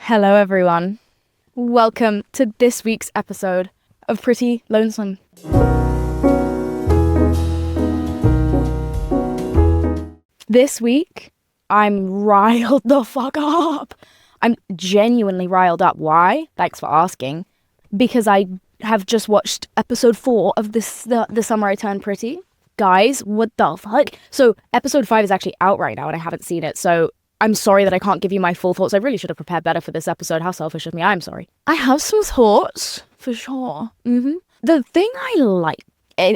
Hello, everyone. Welcome to this week's episode of Pretty Lonesome. This week, I'm riled the fuck up. I'm genuinely riled up. Why? Thanks for asking. Because I have just watched episode 4 of the Summer I Turned Pretty. Guys, what the fuck? So episode 5 is actually out right now and I haven't seen it, so I'm sorry that I can't give you my full thoughts. I really should have prepared better for this episode. How selfish of me. I'm sorry. I have some thoughts, for sure. The thing I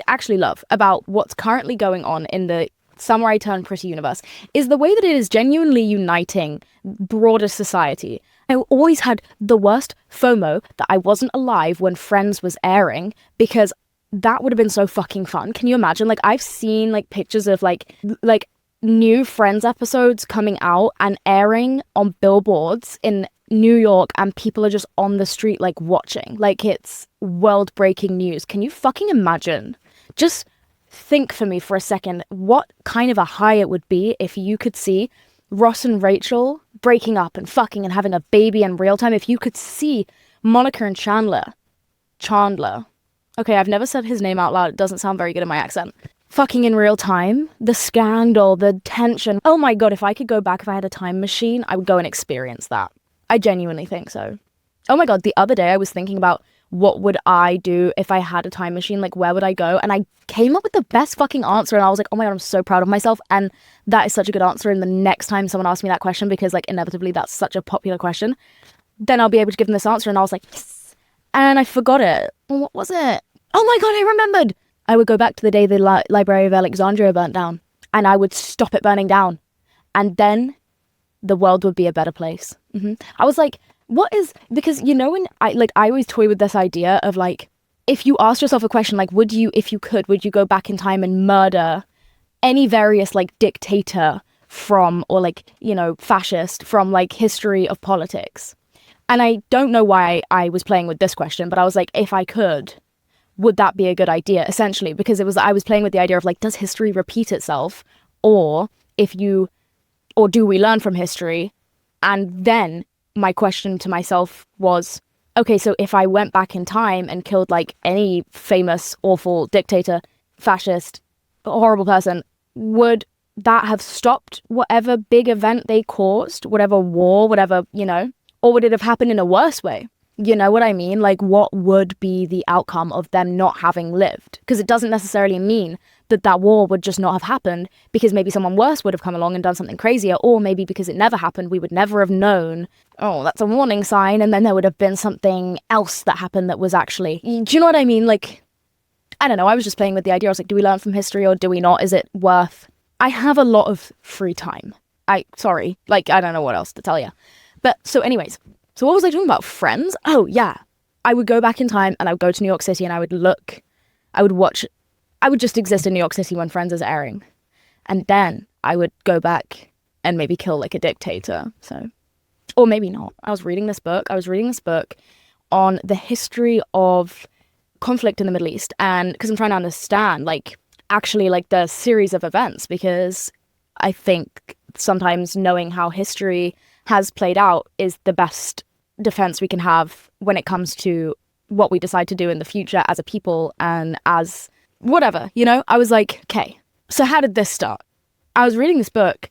actually love about what's currently going on in the Summer I Turned Pretty universe is the way that it is genuinely uniting broader society. I always had the worst FOMO that I wasn't alive when Friends was airing, because that would have been so fucking fun. Can you imagine? Like, I've seen like pictures of like new Friends episodes coming out and airing on billboards in New York, and people are just on the street like watching, like it's world breaking news. Can you fucking imagine? Just think for me for a second what kind of a high it would be if you could see Ross and Rachel breaking up and fucking and having a baby in real time. If you could see Monica and Chandler, okay, I've never said his name out loud, it doesn't sound very good in my accent, fucking in real time, the scandal, the tension. Oh my god, if I could go back, if I had a time machine, I would go and experience that. I genuinely think so. Oh my god, the other day I was thinking about what would I do if I had a time machine, like where would I go? And I came up with the best fucking answer, and I was like, oh my god, I'm so proud of myself. And that is such a good answer. And the next time someone asks me that question, because like inevitably that's such a popular question, then I'll be able to give them this answer. And I was like, yes. And I forgot it. What was it? Oh my god, I remembered. I would go back to the day the Library of Alexandria burnt down, and I would stop it burning down, and then the world would be a better place. I was like, what is, because you know, when I always toy with this idea of like, if you ask yourself a question like, would you go back in time and murder any various like dictator from, or like, you know, fascist from like history of politics? And I don't know why I was playing with this question, but I was like, if I could, would that be a good idea? Essentially, because I was playing with the idea of like, does history repeat itself? Or do we learn from history? And then my question to myself was, okay, so if I went back in time and killed like any famous, awful dictator, fascist, horrible person, would that have stopped whatever big event they caused, whatever war, whatever, you know, or would it have happened in a worse way? You know what I mean? Like, what would be the outcome of them not having lived? Because it doesn't necessarily mean that war would just not have happened, because maybe someone worse would have come along and done something crazier, or maybe because it never happened, we would never have known, oh, that's a warning sign, and then there would have been something else that happened that was actually, do you know what I mean? Like, I don't know, I was just playing with the idea. I was like, do we learn from history or do we not? Is it worth? I have a lot of free time. I don't know what else to tell you. But so anyways, so what was I talking about? Friends? Oh yeah. I would go back in time and I would go to New York City and I would just exist in New York City when Friends is airing. And then I would go back and maybe kill like a dictator. So, or maybe not. I was reading this book on the history of conflict in the Middle East. And because I'm trying to understand like actually like the series of events, because I think sometimes knowing how history has played out is the best defense we can have when it comes to what we decide to do in the future as a people and as whatever, you know? I was like, okay, so how did this start? I was reading this book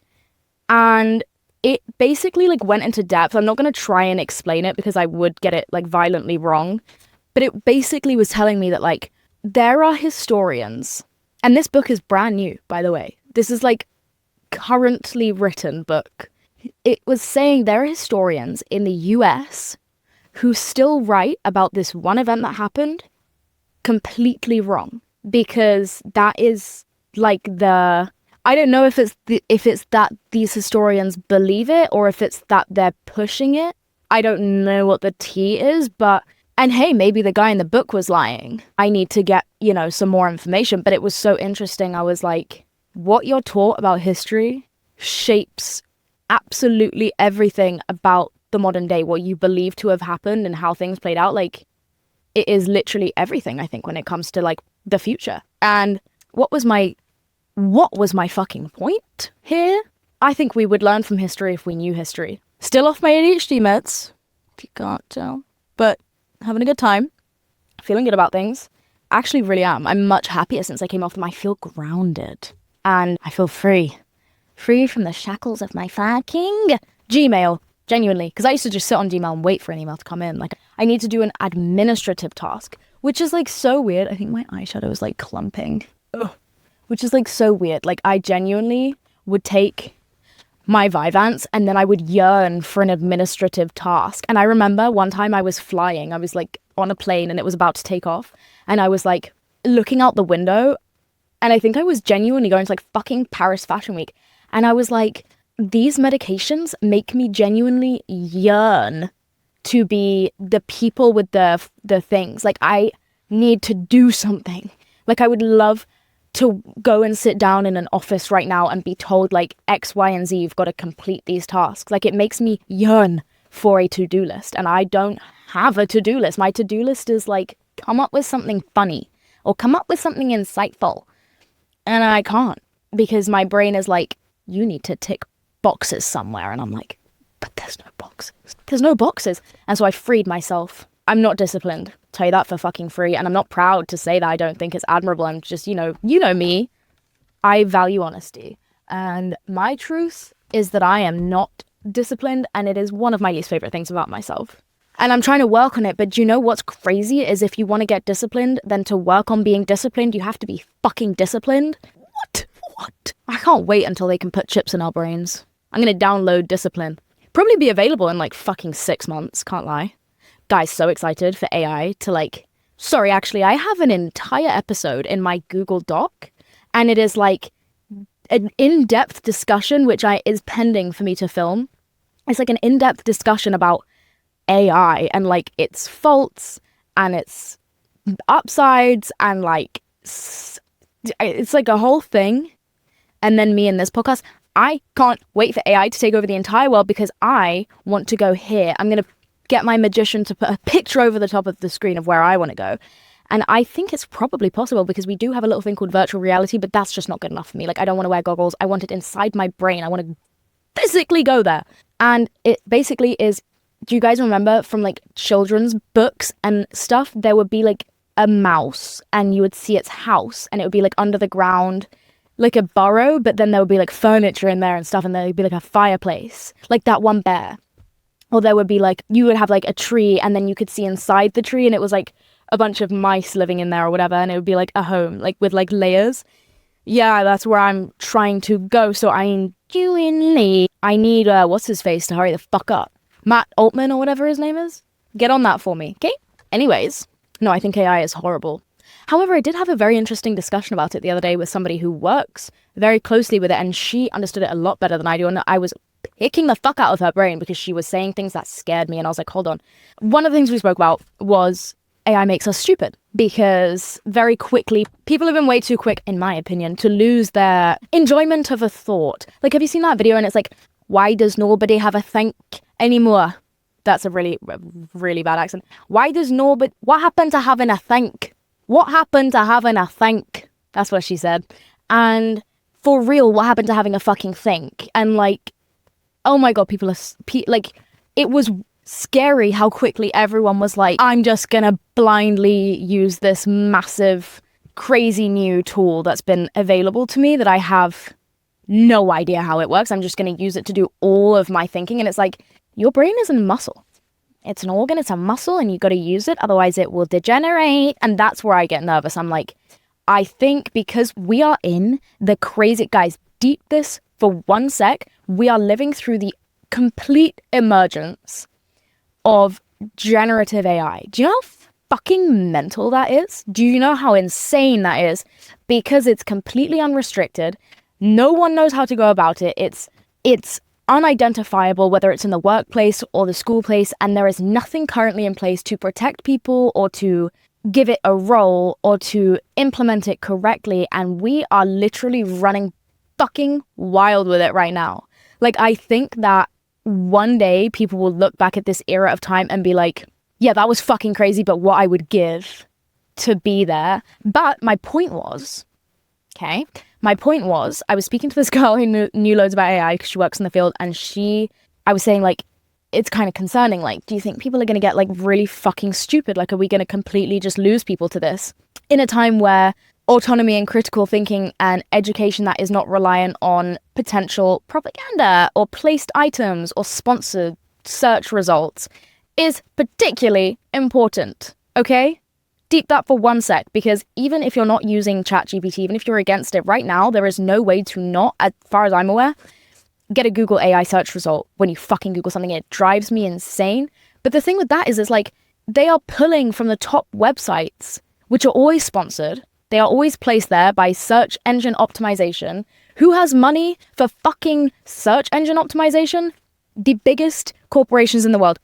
and it basically like went into depth. I'm not going to try and explain it because I would get it like violently wrong, but it basically was telling me that like there are historians, and this book is brand new, by the way. This is like currently written book. It was saying there are historians in the US who still write about this one event that happened completely wrong, because that is like I don't know if it's that these historians believe it or if it's that they're pushing it. I don't know what the tea is, and hey, maybe the guy in the book was lying. I need to get, you know, some more information, but it was so interesting. I was like, what you're taught about history shapes absolutely everything about the modern day, what you believe to have happened and how things played out. Like, it is literally everything, I think, when it comes to like the future. And what was my fucking point here? I think we would learn from history if we knew history. Still off my ADHD meds. if you can't tell. But having a good time, feeling good about things. Actually really am. I'm much happier since I came off them. I feel grounded and I feel free. Free from the shackles of my fucking Gmail. Genuinely. Because I used to just sit on Gmail and wait for an email to come in. Like, I need to do an administrative task, which is like so weird. I think my eyeshadow is like clumping. Ugh. Which is like so weird. Like, I genuinely would take my Vyvanse and then I would yearn for an administrative task. And I remember one time I was flying. I was like on a plane and it was about to take off. And I was like looking out the window. And I think I was genuinely going to like fucking Paris Fashion Week. And I was like, these medications make me genuinely yearn to be the people with the things. Like, I need to do something. Like, I would love to go and sit down in an office right now and be told like X, Y, and Z, you've got to complete these tasks. Like, it makes me yearn for a to-do list. And I don't have a to-do list. My to-do list is like, come up with something funny or come up with something insightful. And I can't, because my brain is like, you need to tick boxes somewhere. And I'm like, but there's no boxes. There's no boxes. And so I freed myself. I'm not disciplined. Tell you that for fucking free. And I'm not proud to say that. I don't think it's admirable. I'm just, you know me. I value honesty. And my truth is that I am not disciplined. And it is one of my least favorite things about myself. And I'm trying to work on it. But do you know what's crazy is if you want to get disciplined, then to work on being disciplined, you have to be fucking disciplined. What? I can't wait until they can put chips in our brains. I'm going to download Discipline. Probably be available in like fucking 6 months. Can't lie. Guys, so excited for AI to like... Sorry, actually, I have an entire episode in my Google Doc. And it is like an in-depth discussion, which is pending for me to film. It's like an in-depth discussion about AI and like its faults and its upsides and like... It's like a whole thing. And then me in this podcast, I can't wait for AI to take over the entire world because I want to go here. I'm going to get my magician to put a picture over the top of the screen of where I want to go. And I think it's probably possible because we do have a little thing called virtual reality, but that's just not good enough for me. Like, I don't want to wear goggles. I want it inside my brain. I want to physically go there. And it basically is, do you guys remember from like children's books and stuff, there would be like a mouse and you would see its house and it would be like under the ground, like a burrow, but then there would be like furniture in there and stuff, and there would be like a fireplace, like that one bear. Or there would be like, you would have like a tree and then you could see inside the tree and it was like a bunch of mice living in there or whatever, and it would be like a home, like with like layers. Yeah, that's where I'm trying to go. So I need, what's his face to hurry the fuck up. Matt Altman or whatever his name is. Get on that for me, okay? Anyways, no, I think AI is horrible. However, I did have a very interesting discussion about it the other day with somebody who works very closely with it, and she understood it a lot better than I do, and I was picking the fuck out of her brain because she was saying things that scared me, and I was like, hold on. One of the things we spoke about was AI makes us stupid, because very quickly, people have been way too quick, in my opinion, to lose their enjoyment of a thought. Like, have you seen that video? And it's like, why does nobody have a think anymore? That's a really, really bad accent. Why does nobody... What happened to having a think? What happened to having a think? That's what she said. And for real, what happened to having a fucking think? And like, oh my God, people are... like, it was scary how quickly everyone was like, I'm just gonna blindly use this massive, crazy new tool that's been available to me that I have no idea how it works. I'm just gonna use it to do all of my thinking. And it's like, your brain isn't a muscle. It's an organ, it's a muscle, and you got to use it, otherwise it will degenerate. And that's where I get nervous. I'm like, I think because we are in the crazy... Guys, deep this for 1 sec. We are living through the complete emergence of generative AI. Do you know how fucking mental that is? Do you know how insane that is? Because it's completely unrestricted. No one knows how to go about it. It's unidentifiable, whether it's in the workplace or the school place, and there is nothing currently in place to protect people or to give it a role or to implement it correctly, and we are literally running fucking wild with it right now. Like, I think that one day people will look back at this era of time and be like, yeah, that was fucking crazy, but what I would give to be there. But my point was, I was speaking to this girl who knew loads about AI because she works in the field, and I was saying, like, it's kind of concerning. Like, do you think people are going to get like really fucking stupid? Like, are we going to completely just lose people to this in a time where autonomy and critical thinking and education that is not reliant on potential propaganda or placed items or sponsored search results is particularly important? Okay? Deep that for 1 sec, because even if you're not using ChatGPT, even if you're against it right now, there is no way to not, as far as I'm aware, get a Google AI search result when you fucking Google something. It drives me insane. But the thing with that is it's like they are pulling from the top websites, which are always sponsored. They are always placed there by search engine optimization. Who has money for fucking search engine optimization? The biggest corporations in the world.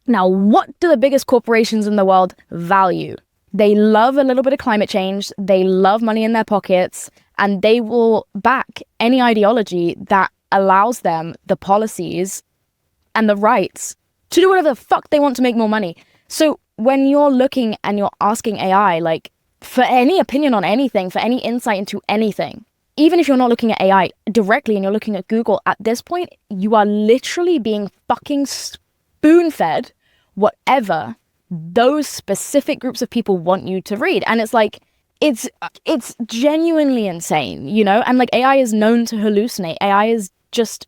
Now, what do the biggest corporations in the world value? They love a little bit of climate change. They love money in their pockets, and they will back any ideology that allows them the policies and the rights to do whatever the fuck they want to make more money. So when you're looking and you're asking AI, like, for any opinion on anything, for any insight into anything, even if you're not looking at AI directly and you're looking at Google, at this point, you are literally being fucking spoon-fed whatever those specific groups of people want you to read. And it's like, it's genuinely insane, you know? And like, AI is known to hallucinate. AI is just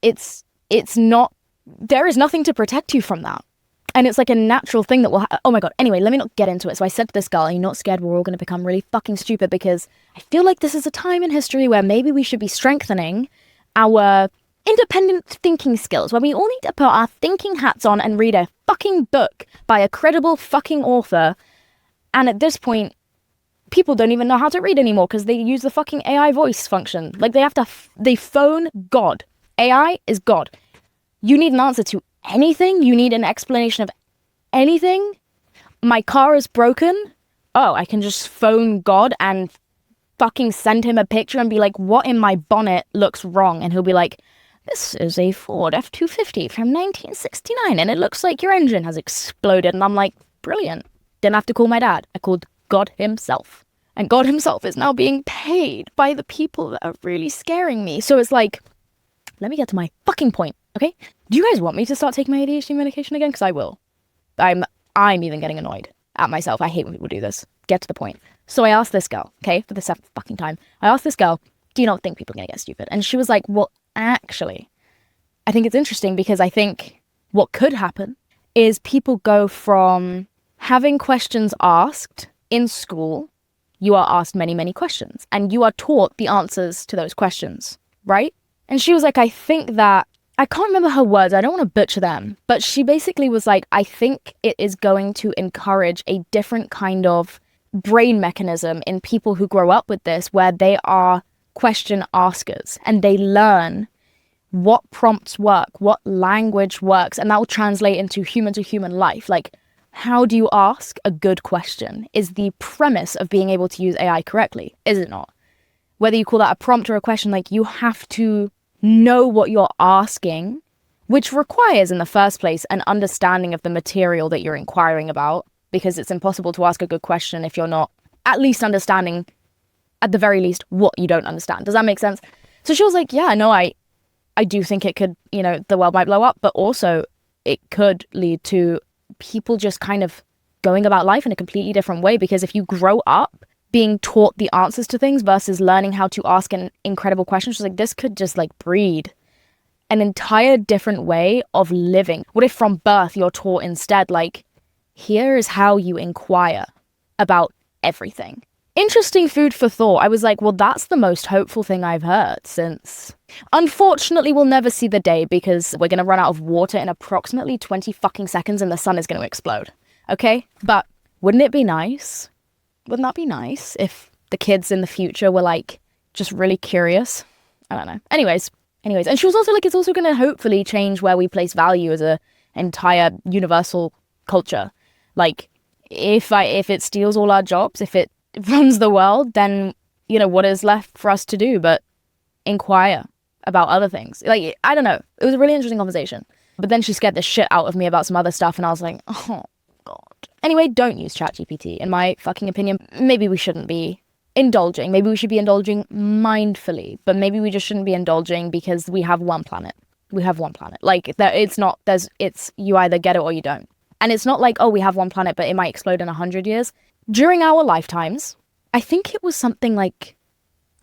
it's not, there is nothing to protect you from that. And it's like a natural thing that will oh my god. Anyway, let me not get into it. So I said to this girl, are you not scared we're all going to become really fucking stupid? Because I feel like this is a time in history where maybe we should be strengthening our independent thinking skills, where we all need to put our thinking hats on and read a fucking book by a credible fucking author. And at this point, people don't even know how to read anymore because they use the fucking AI voice function. Like, they phone God. AI is God. You need an answer to anything? You need an explanation of anything? My car is broken? Oh, I can just phone God and fucking send him a picture and be like, what in my bonnet looks wrong? And he'll be like, this is a Ford F-250 from 1969 and it looks like your engine has exploded. And I'm like, brilliant. Didn't have to call my dad. I called God himself. And God himself is now being paid by the people that are really scaring me. So it's like, let me get to my fucking point, okay? Do you guys want me to start taking my ADHD medication again? Because I will. I'm even getting annoyed at myself. I hate when people do this. Get to the point. So I asked this girl, okay, for the 7th fucking time, I asked this girl, do you not think people are going to get stupid? And she was like, well, actually, I think it's interesting because I think what could happen is people go from having questions asked in school. You are asked many, many questions and you are taught the answers to those questions, right? And she was like, I think that, I can't remember her words, I don't want to butcher them, but she basically was like, I think it is going to encourage a different kind of brain mechanism in people who grow up with this, where they are question askers and they learn what prompts work, what language works, and that will translate into human to human life. Like, how do you ask a good question is the premise of being able to use AI correctly, is it not? Whether you call that a prompt or a question, like, you have to know what you're asking, which requires in the first place an understanding of the material that you're inquiring about, because it's impossible to ask a good question if you're not at least understanding, at the very least, what you don't understand. Does that make sense? So she was like, yeah, no, I do think it could, you know, the world might blow up, but also it could lead to people just kind of going about life in a completely different way. Because if you grow up being taught the answers to things versus learning how to ask an incredible question, she's like, this could just like breed an entire different way of living. What if from birth you're taught instead, like, here is how you inquire about everything? Interesting food for thought. I was like, well, that's the most hopeful thing I've heard since. Unfortunately, we'll never see the day because we're going to run out of water in approximately 20 fucking seconds and the sun is going to explode. Okay? But wouldn't it be nice? Wouldn't that be nice if the kids in the future were like just really curious? I don't know. Anyways. And she was also like, it's also going to hopefully change where we place value as a entire universal culture. Like, if it steals all our jobs, if it runs the world, then, you know, what is left for us to do but inquire about other things? Like, I don't know. It was a really interesting conversation. But then she scared the shit out of me about some other stuff, and I was like, oh, God. Anyway, don't use ChatGPT. In my fucking opinion, maybe we shouldn't be indulging. Maybe we should be indulging mindfully, but maybe we just shouldn't be indulging because we have one planet. We have one planet. Like, it's you either get it or you don't. And it's not like, oh, we have one planet, but it might explode in 100 years. During our lifetimes, I think it was something like,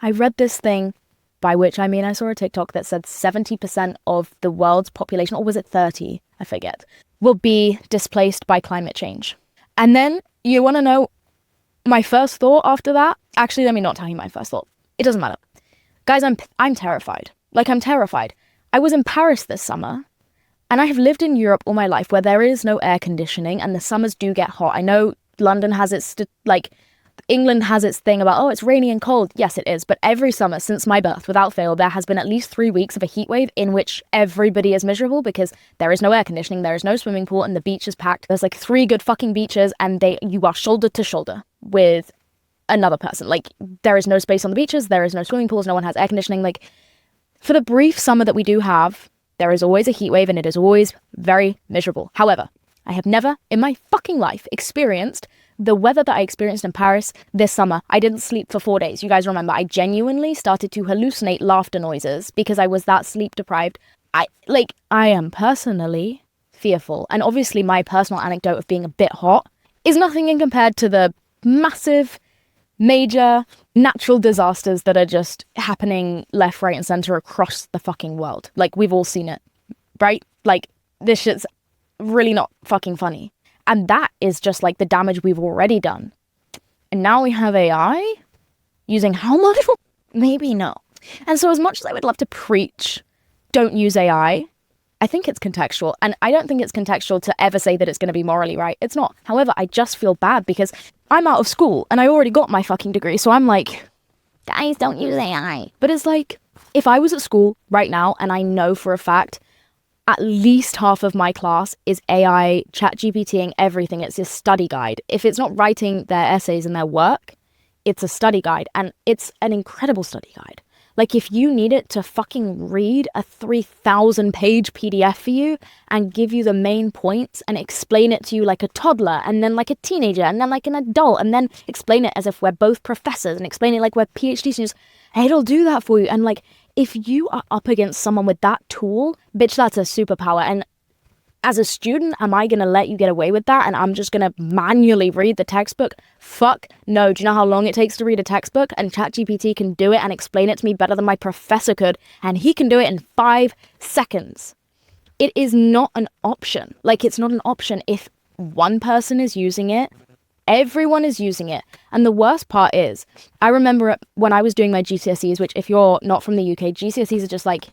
I read this thing, by which I mean I saw a TikTok that said 70% of the world's population, or was it 30? I forget, will be displaced by climate change. And then you want to know my first thought after that? Actually, let me not tell you my first thought. It doesn't matter. Guys, I'm terrified. Like, I'm terrified. I was in Paris this summer, and I have lived in Europe all my life where there is no air conditioning and the summers do get hot. I know London has its, England has its thing about, oh, it's rainy and cold. Yes, it is. But every summer since my birth, without fail, there has been at least 3 weeks of a heat wave in which everybody is miserable because there is no air conditioning, there is no swimming pool, and the beach is packed. There's like 3 good fucking beaches, and you are shoulder to shoulder with another person. Like, there is no space on the beaches, there is no swimming pools, no one has air conditioning. Like, for the brief summer that we do have, there is always a heat wave and it is always very miserable. However, I have never in my fucking life experienced the weather that I experienced in Paris this summer. I didn't sleep for 4 days. You guys remember, I genuinely started to hallucinate laughter noises because I was that sleep deprived. I am personally fearful. And obviously my personal anecdote of being a bit hot is nothing in compared to the massive, major natural disasters that are just happening left, right, and center across the fucking world. Like, we've all seen it, right? Like, this shit's really not fucking funny. And that is just like the damage we've already done. And now we have AI using how much? Maybe no. And so as much as I would love to preach, don't use AI, I think it's contextual. And I don't think it's contextual to ever say that it's going to be morally right. It's not. However, I just feel bad because I'm out of school and I already got my fucking degree. So I'm like, guys, don't use AI. But it's like, if I was at school right now and I know for a fact at least half of my class is AI, ChatGPTing everything. It's a study guide. If it's not writing their essays and their work, it's a study guide. And it's an incredible study guide. Like, if you need it to fucking read a 3,000 page PDF for you and give you the main points and explain it to you like a toddler and then like a teenager and then like an adult and then explain it as if we're both professors and explain it like we're PhD students, it'll do that for you. And like, if you are up against someone with that tool, bitch, that's a superpower. And as a student, am I going to let you get away with that? And I'm just going to manually read the textbook? Fuck no. Do you know how long it takes to read a textbook? And ChatGPT can do it and explain it to me better than my professor could. And he can do it in 5 seconds. It is not an option. Like, it's not an option. If one person is using it, everyone is using it. And the worst part is, I remember when I was doing my GCSEs, which if you're not from the UK, GCSEs are just like,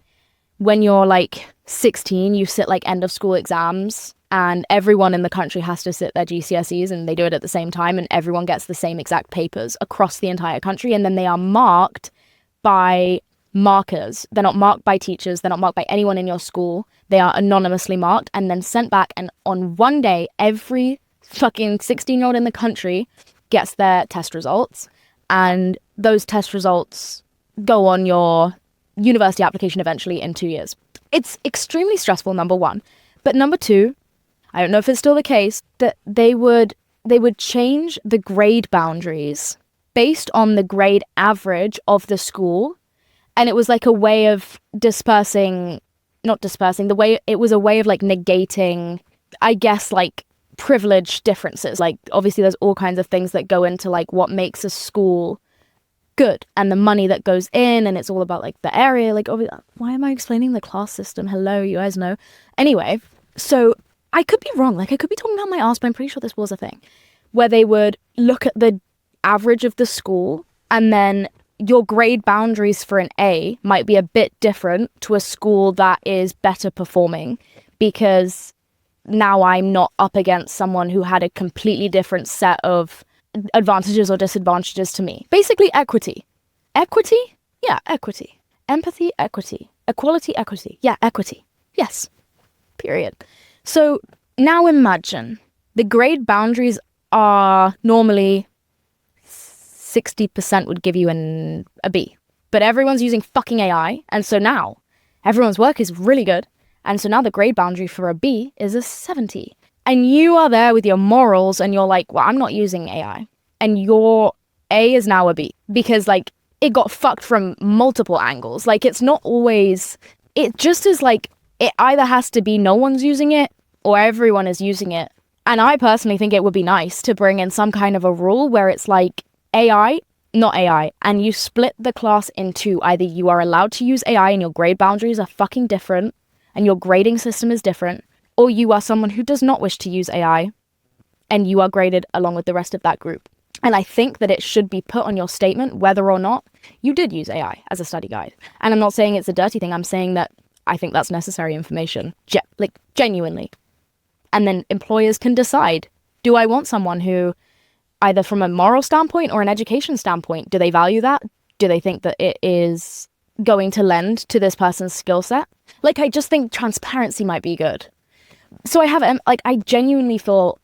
when you're like 16, you sit like end of school exams and everyone in the country has to sit their GCSEs and they do it at the same time and everyone gets the same exact papers across the entire country. And then they are marked by markers. They're not marked by teachers. They're not marked by anyone in your school. They are anonymously marked and then sent back. And on one day, every fucking 16-year-old in the country gets their test results. And those test results go on your university application eventually in 2 years. It's extremely stressful, number one. But number two, I don't know if it's still the case, that they would change the grade boundaries based on the grade average of the school. And it was like a way of it was a way of like negating, I guess, like privilege differences. Like, obviously there's all kinds of things that go into like what makes a school good and the money that goes in, and it's all about like the area. Like, why am I explaining the class system? Hello, you guys know. Anyway, so I could be wrong. Like, I could be talking about my ass, but I'm pretty sure this was a thing where they would look at the average of the school and then your grade boundaries for an A might be a bit different to a school that is better performing, because now I'm not up against someone who had a completely different set of advantages or disadvantages to me. Basically, equity. Equity? Yeah, equity. Empathy, equity. Equality, equity. Yeah, equity. Yes. Period. So now imagine the grade boundaries are normally 60% would give you a B. But everyone's using fucking AI, and so now everyone's work is really good. And so now the grade boundary for a B is a 70. And you are there with your morals and you're like, well, I'm not using AI. And your A is now a B because like it got fucked from multiple angles. Like, it's not always, it just is like It either has to be no one's using it or everyone is using it. And I personally think it would be nice to bring in some kind of a rule where it's like AI, not AI, and you split the class in two. Either you are allowed to use AI and your grade boundaries are fucking different and your grading system is different, or you are someone who does not wish to use AI and you are graded along with the rest of that group. And I think that it should be put on your statement whether or not you did use AI as a study guide. And I'm not saying it's a dirty thing. I'm saying that I think that's necessary information, genuinely. And then employers can decide, do I want someone who, either from a moral standpoint or an education standpoint, do they value that? Do they think that it is going to lend to this person's skill set? Like, I just think transparency might be good. So I genuinely feel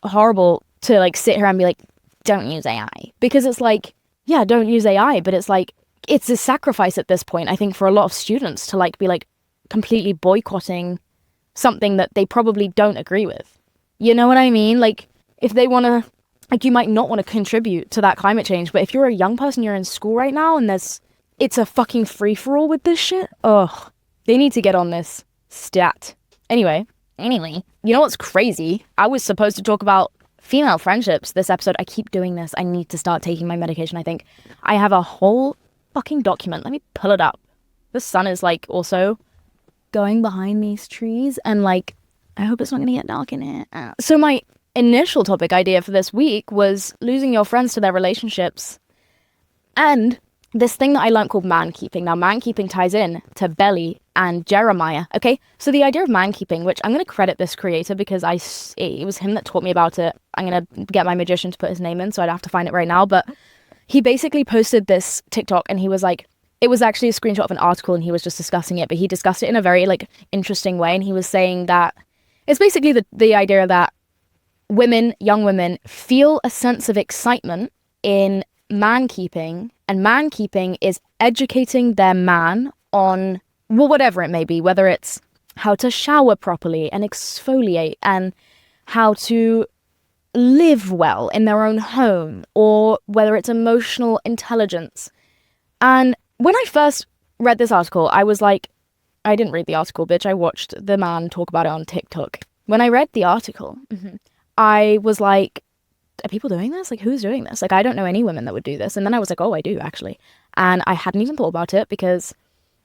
horrible to like sit here and be like, don't use AI. Because it's like, yeah, don't use AI. But it's like, it's a sacrifice at this point, I think, for a lot of students to like be like completely boycotting something that they probably don't agree with. You know what I mean? Like, if they want to, like, you might not want to contribute to that climate change, but if you're a young person, you're in school right now, and it's a fucking free-for-all with this shit, ugh, they need to get on this stat. Anyway, you know what's crazy? I was supposed to talk about female friendships this episode. I keep doing this. I need to start taking my medication, I think. I have a whole fucking document. Let me pull it up. The sun is, like, also going behind these trees, and like I hope it's not gonna get dark in here. So my initial topic idea for this week was losing your friends to their relationships and this thing that I learned called mankeeping. Now, mankeeping ties in to Belly and Jeremiah. Okay, so the idea of mankeeping, which I'm gonna credit this creator because it was him that taught me about it. I'm gonna get my magician to put his name in so I don't have to find it right now, but he basically posted this TikTok and he was like, it was actually a screenshot of an article and he was just discussing it, but he discussed it in a very like interesting way. And he was saying that it's basically the idea that young women feel a sense of excitement in mankeeping, and mankeeping is educating their man on, well, whatever it may be, whether it's how to shower properly and exfoliate and how to live well in their own home, or whether it's emotional intelligence. And when I first read this article, I was like, I didn't read the article, bitch. I watched the man talk about it on TikTok. When I read the article, I was like, are people doing this? Like, who's doing this? Like, I don't know any women that would do this. And then I was like, oh, I do, actually. And I hadn't even thought about it because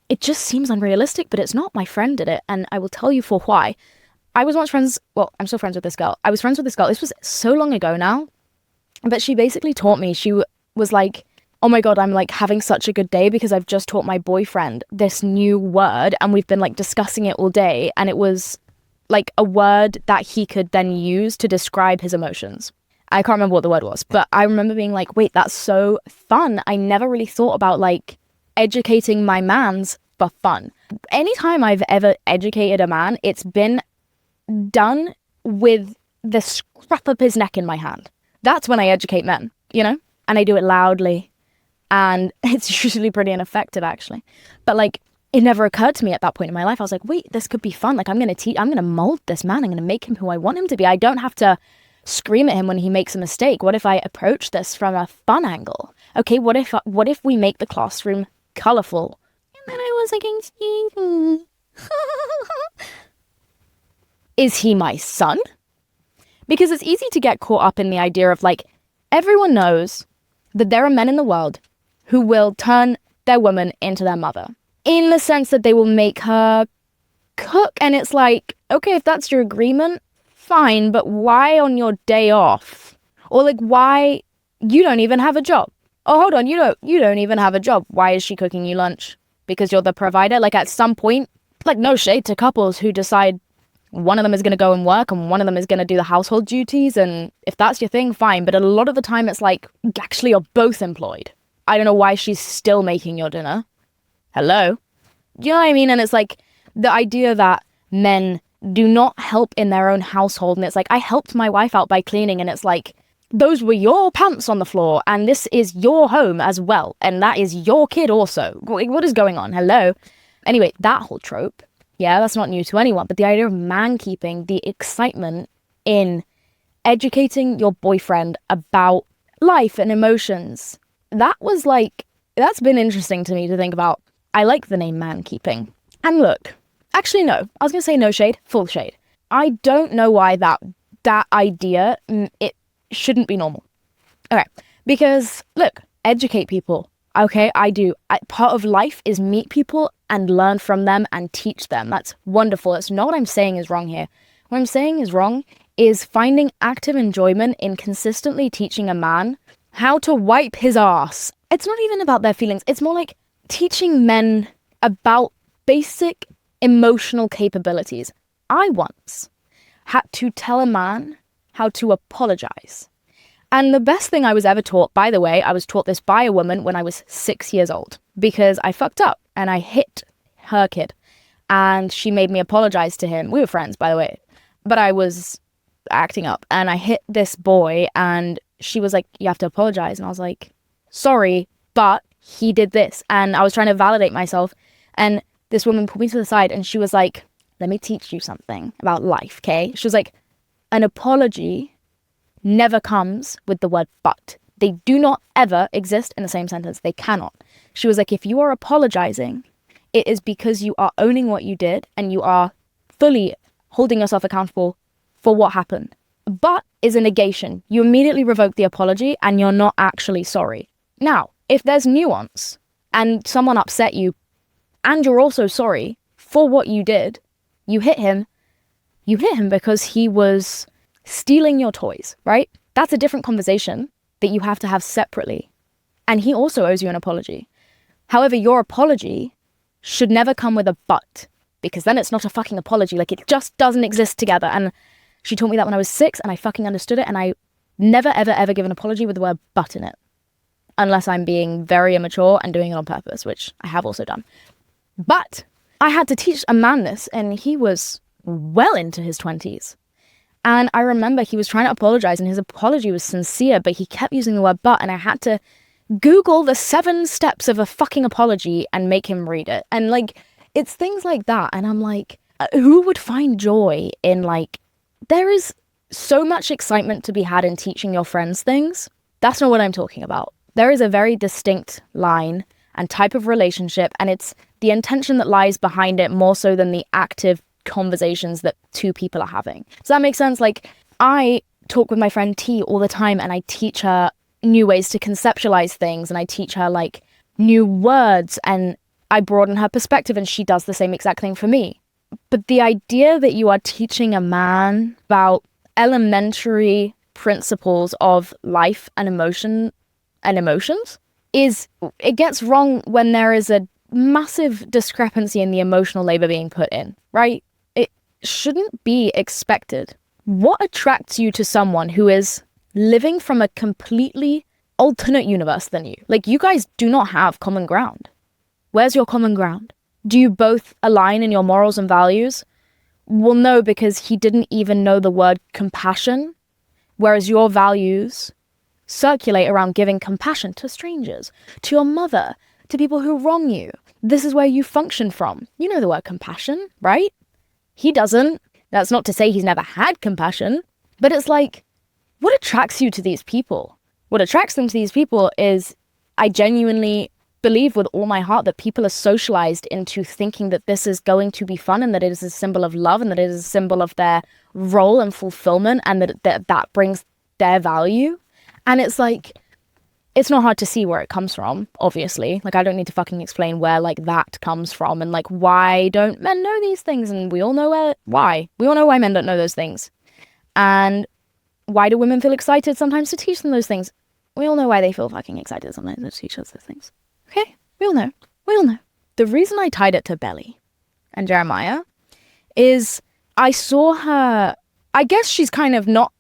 it just seems unrealistic, but it's not. My friend did it, and I will tell you for why. I was once friends, well, I'm still friends with this girl. I was friends with this girl. This was so long ago now, but she basically taught me. She was like, oh my God, I'm like having such a good day because I've just taught my boyfriend this new word and we've been like discussing it all day. And it was like a word that he could then use to describe his emotions. I can't remember what the word was, but I remember being like, wait, that's so fun. I never really thought about like educating my mans for fun. Anytime I've ever educated a man, it's been done with the scruff of his neck in my hand. That's when I educate men, you know? And I do it loudly. And it's usually pretty ineffective, actually. But like, it never occurred to me at that point in my life. I was like, wait, this could be fun. Like, I'm going to mold this man. I'm going to make him who I want him to be. I don't have to scream at him when he makes a mistake. What if I approach this from a fun angle? Okay, what if we make the classroom colorful? And then I was like, excuse me. Is he my son? Because it's easy to get caught up in the idea of like, everyone knows that there are men in the world who will turn their woman into their mother, in the sense that they will make her cook. And it's like, okay, if that's your agreement, fine, but why on your day off? Or like, why you don't even have a job? Oh, hold on, you don't even have a job. Why is she cooking you lunch? Because you're the provider? Like, at some point, like, no shade to couples who decide one of them is going to go and work and one of them is going to do the household duties, and if that's your thing, fine. But a lot of the time it's like, actually, you're both employed. I don't know why she's still making your dinner. Hello? Do you know what I mean? And it's like the idea that men do not help in their own household, and it's like, I helped my wife out by cleaning, and it's like, those were your pants on the floor, and this is your home as well, and that is your kid also. What is going on? Hello? Anyway, that whole trope, yeah, that's not new to anyone, but the idea of man-keeping, the excitement in educating your boyfriend about life and emotions, that was like, that's been interesting to me to think about. I like the name man-keeping. And look, Actually, no. I was going to say no shade, full shade. I don't know why that idea, it shouldn't be normal. Okay, because look, educate people. Okay, I do. Part of life is meet people and learn from them and teach them. That's wonderful. That's not what I'm saying is wrong here. What I'm saying is wrong is finding active enjoyment in consistently teaching a man how to wipe his ass. It's not even about their feelings. It's more like teaching men about basic emotional capabilities. I once had to tell a man how to apologize. And the best thing I was ever taught, by the way, I was taught this by a woman when I was 6 years old because I fucked up and I hit her kid and she made me apologize to him. We were friends, by the way, but I was acting up and I hit this boy and she was like, you have to apologize. And I was like, sorry, but he did this. And I was trying to validate myself. And this woman pulled me to the side and she was like, let me teach you something about life, okay? She was like, an apology never comes with the word but. They do not ever exist in the same sentence. They cannot. She was like, if you are apologizing, it is because you are owning what you did and you are fully holding yourself accountable for what happened. But is a negation. You immediately revoke the apology and you're not actually sorry. Now, if there's nuance and someone upset you and you're also sorry for what you did, you hit him because he was stealing your toys, right? That's a different conversation that you have to have separately. And he also owes you an apology. However, your apology should never come with a but, because then it's not a fucking apology. Like, it just doesn't exist together. And she taught me that when I was 6 and I fucking understood it. And I never, ever, ever give an apology with the word but in it. Unless I'm being very immature and doing it on purpose, which I have also done. But I had to teach a man this, and he was well into his 20s. And I remember he was trying to apologize and his apology was sincere, but he kept using the word but, and I had to Google the 7 steps of a fucking apology and make him read it. And like, it's things like that. And I'm like, who would find joy in, like, there is so much excitement to be had in teaching your friends things. That's not what I'm talking about. There is a very distinct line and type of relationship, and it's the intention that lies behind it more so than the active conversations that two people are having. Does that make sense? Like, I talk with my friend T all the time and I teach her new ways to conceptualize things and I teach her like new words and I broaden her perspective and she does the same exact thing for me. But the idea that you are teaching a man about elementary principles of life and emotions is, it gets wrong when there is a massive discrepancy in the emotional labor being put in, right? It shouldn't be expected. What attracts you to someone who is living from a completely alternate universe than you? Like, you guys do not have common ground. Where's your common ground? Do you both align in your morals and values? Well, no, because he didn't even know the word compassion, whereas your values circulate around giving compassion to strangers, to your mother, to people who wrong you. This is where you function from. You know the word compassion, right? He doesn't. That's not to say he's never had compassion, but it's like, what attracts you to these people? What attracts them to these people is, I genuinely believe with all my heart that people are socialized into thinking that this is going to be fun and that it is a symbol of love and that it is a symbol of their role and fulfillment and that brings their value. And it's like, it's not hard to see where it comes from, obviously. Like, I don't need to fucking explain where, like, that comes from and, like, why don't men know these things? And we all know why. We all know why men don't know those things. And why do women feel excited sometimes to teach them those things? We all know why they feel fucking excited sometimes to teach us those things. Okay? We all know. We all know. The reason I tied it to Belly and Jeremiah is I saw her, I guess she's kind of not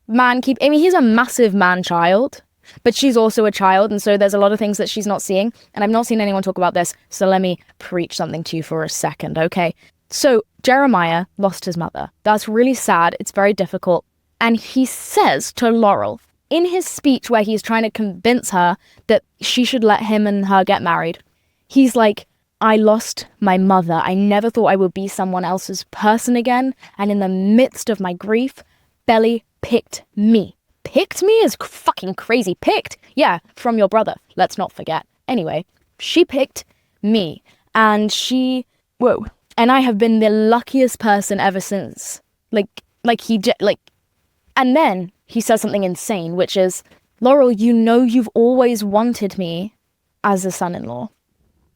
Mankeeping. I mean, he's a massive man-child, but she's also a child, and so there's a lot of things that she's not seeing, and I've not seen anyone talk about this, so let me preach something to you for a second, okay? So Jeremiah lost his mother. That's really sad. It's very difficult. And he says to Laurel, in his speech where he's trying to convince her that she should let him and her get married, he's like, I lost my mother. I never thought I would be someone else's person again, and in the midst of my grief, Belly picked me. Picked me is fucking crazy. Picked, yeah, from your brother. Let's not forget. Anyway, she picked me. And she, whoa, And I have been the luckiest person ever since. And then he says something insane, which is, Laurel, you know you've always wanted me as a son-in-law.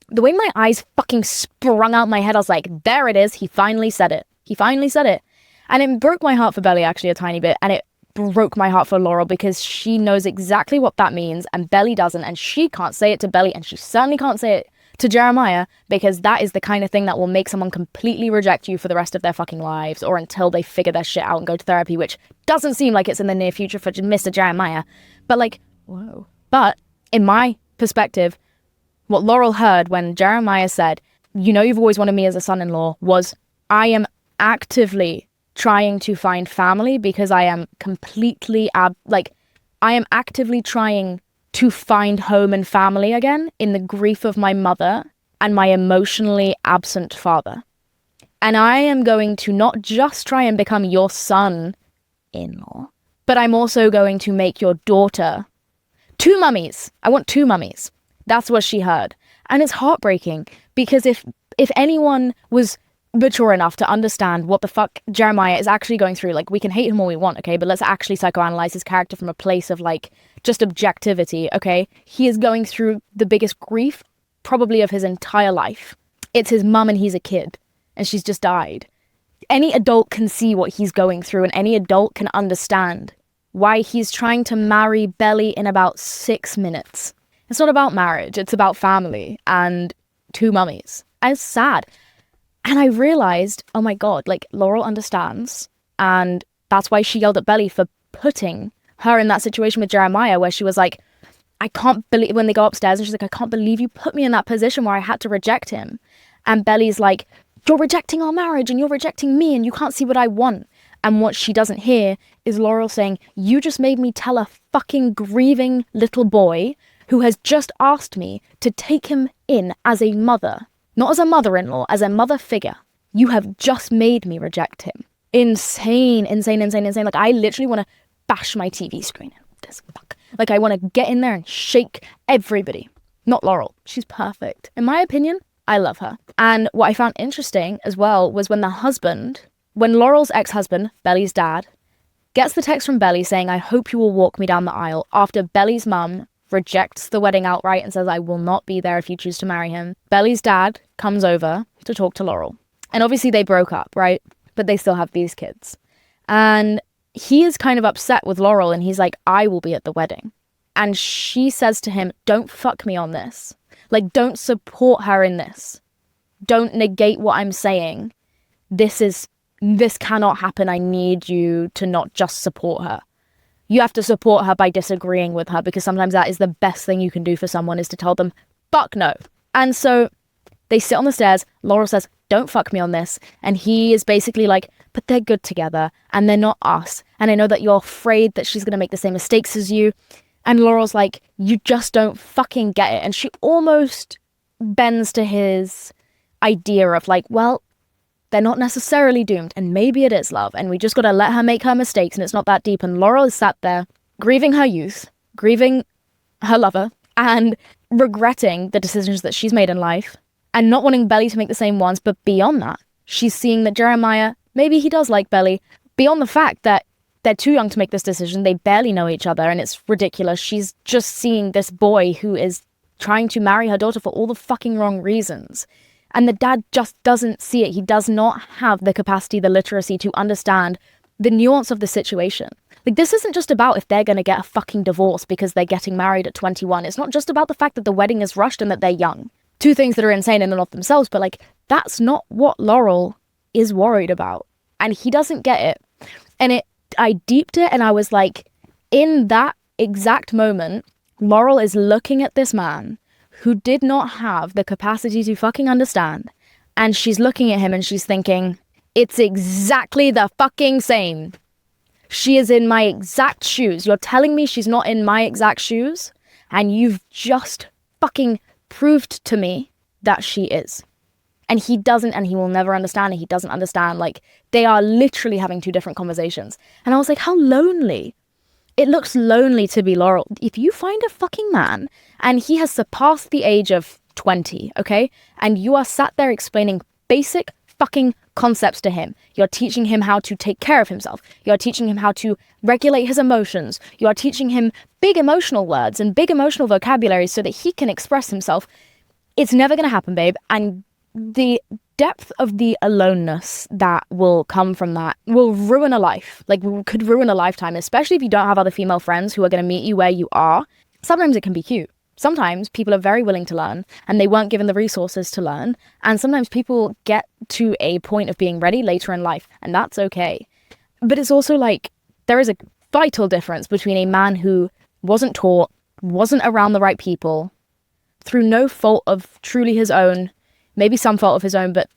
The way my eyes fucking sprung out my head, I was like, there it is. He finally said it. He finally said it. And it broke my heart for Belly actually a tiny bit. And it broke my heart for Laurel because she knows exactly what that means and Belly doesn't. And she can't say it to Belly and she certainly can't say it to Jeremiah because that is the kind of thing that will make someone completely reject you for the rest of their fucking lives or until they figure their shit out and go to therapy, which doesn't seem like it's in the near future for Mr. Jeremiah. But like, whoa. But in my perspective, what Laurel heard when Jeremiah said, you know you've always wanted me as a son-in-law, was I am actively trying to find family because I am completely, I am actively trying to find home and family again in the grief of my mother and my emotionally absent father. And I am going to not just try and become your son-in-law, but I'm also going to make your daughter 2 mummies. I want 2 mummies. That's what she heard. And it's heartbreaking because if anyone was mature enough to understand what the fuck Jeremiah is actually going through, like, we can hate him all we want, okay, but let's actually psychoanalyze his character from a place of like just objectivity, okay? He is going through the biggest grief probably of his entire life. It's his mum and he's a kid and she's just died. Any adult can see what he's going through and any adult can understand why he's trying to marry Belly in about 6 minutes. It's not about marriage, it's about family and 2 mummies. And it's sad. And I realized, oh my God, like, Laurel understands. And that's why she yelled at Belly for putting her in that situation with Jeremiah, where she was like, I can't believe, when they go upstairs and she's like, I can't believe you put me in that position where I had to reject him. And Belly's like, you're rejecting our marriage and you're rejecting me and you can't see what I want. And what she doesn't hear is Laurel saying, you just made me tell a fucking grieving little boy who has just asked me to take him in as a mother. Not as a mother-in-law, as a mother figure. You have just made me reject him. Insane. Like, I literally want to bash my TV screen. This fuck. Like, I want to get in there and shake everybody. Not Laurel. She's perfect. In my opinion, I love her. And what I found interesting as well was when Laurel's ex-husband, Belly's dad, gets the text from Belly saying, I hope you will walk me down the aisle, after Belly's mum rejects the wedding outright and says, I will not be there if you choose to marry him. Belly's dad comes over to talk to Laurel. And obviously they broke up, right? But they still have these kids. And he is kind of upset with Laurel and he's like, I will be at the wedding. And she says to him, don't fuck me on this. Like, don't support her in this. Don't negate what I'm saying. This cannot happen. I need you to not just support her. You have to support her by disagreeing with her, because sometimes that is the best thing you can do for someone, is to tell them, fuck no. And so they sit on the stairs. Laurel says, don't fuck me on this. And he is basically like, but they're good together and they're not us. And I know that you're afraid that she's going to make the same mistakes as you. And Laurel's like, you just don't fucking get it. And she almost bends to his idea of like, well, they're not necessarily doomed, and maybe it is love, and we just gotta let her make her mistakes, and it's not that deep. And Laurel is sat there, grieving her youth, grieving her lover, and regretting the decisions that she's made in life, and not wanting Belly to make the same ones. But beyond that, she's seeing that Jeremiah, maybe he does like Belly, beyond the fact that they're too young to make this decision, they barely know each other, and it's ridiculous. She's just seeing this boy who is trying to marry her daughter for all the fucking wrong reasons. And the dad just doesn't see it. He does not have the capacity, the literacy to understand the nuance of the situation. Like, this isn't just about if they're going to get a fucking divorce because they're getting married at 21. It's not just about the fact that the wedding is rushed and that they're young. 2 things that are insane in and of themselves, but like, that's not what Laurel is worried about. And he doesn't get it. And I deeped it and I was like, in that exact moment, Laurel is looking at this man who did not have the capacity to fucking understand. And she's looking at him and she's thinking, it's exactly the fucking same. She is in my exact shoes. You're telling me she's not in my exact shoes? And you've just fucking proved to me that she is. And he doesn't, and he will never understand it. He doesn't understand. Like, they are literally having 2 different conversations. And I was like, how lonely. It looks lonely to be Laurel. If you find a fucking man and he has surpassed the age of 20, okay? And you are sat there explaining basic fucking concepts to him. You're teaching him how to take care of himself. You're teaching him how to regulate his emotions. You are teaching him big emotional words and big emotional vocabulary so that he can express himself. It's never going to happen, babe. And the depth of the aloneness that will come from that will ruin a life. Like, could ruin a lifetime, especially if you don't have other female friends who are going to meet you where you are. Sometimes it can be cute. Sometimes people are very willing to learn and they weren't given the resources to learn. And sometimes people get to a point of being ready later in life, and that's okay. But it's also like, there is a vital difference between a man who wasn't taught, wasn't around the right people, through no fault of truly his own, maybe some fault of his own, but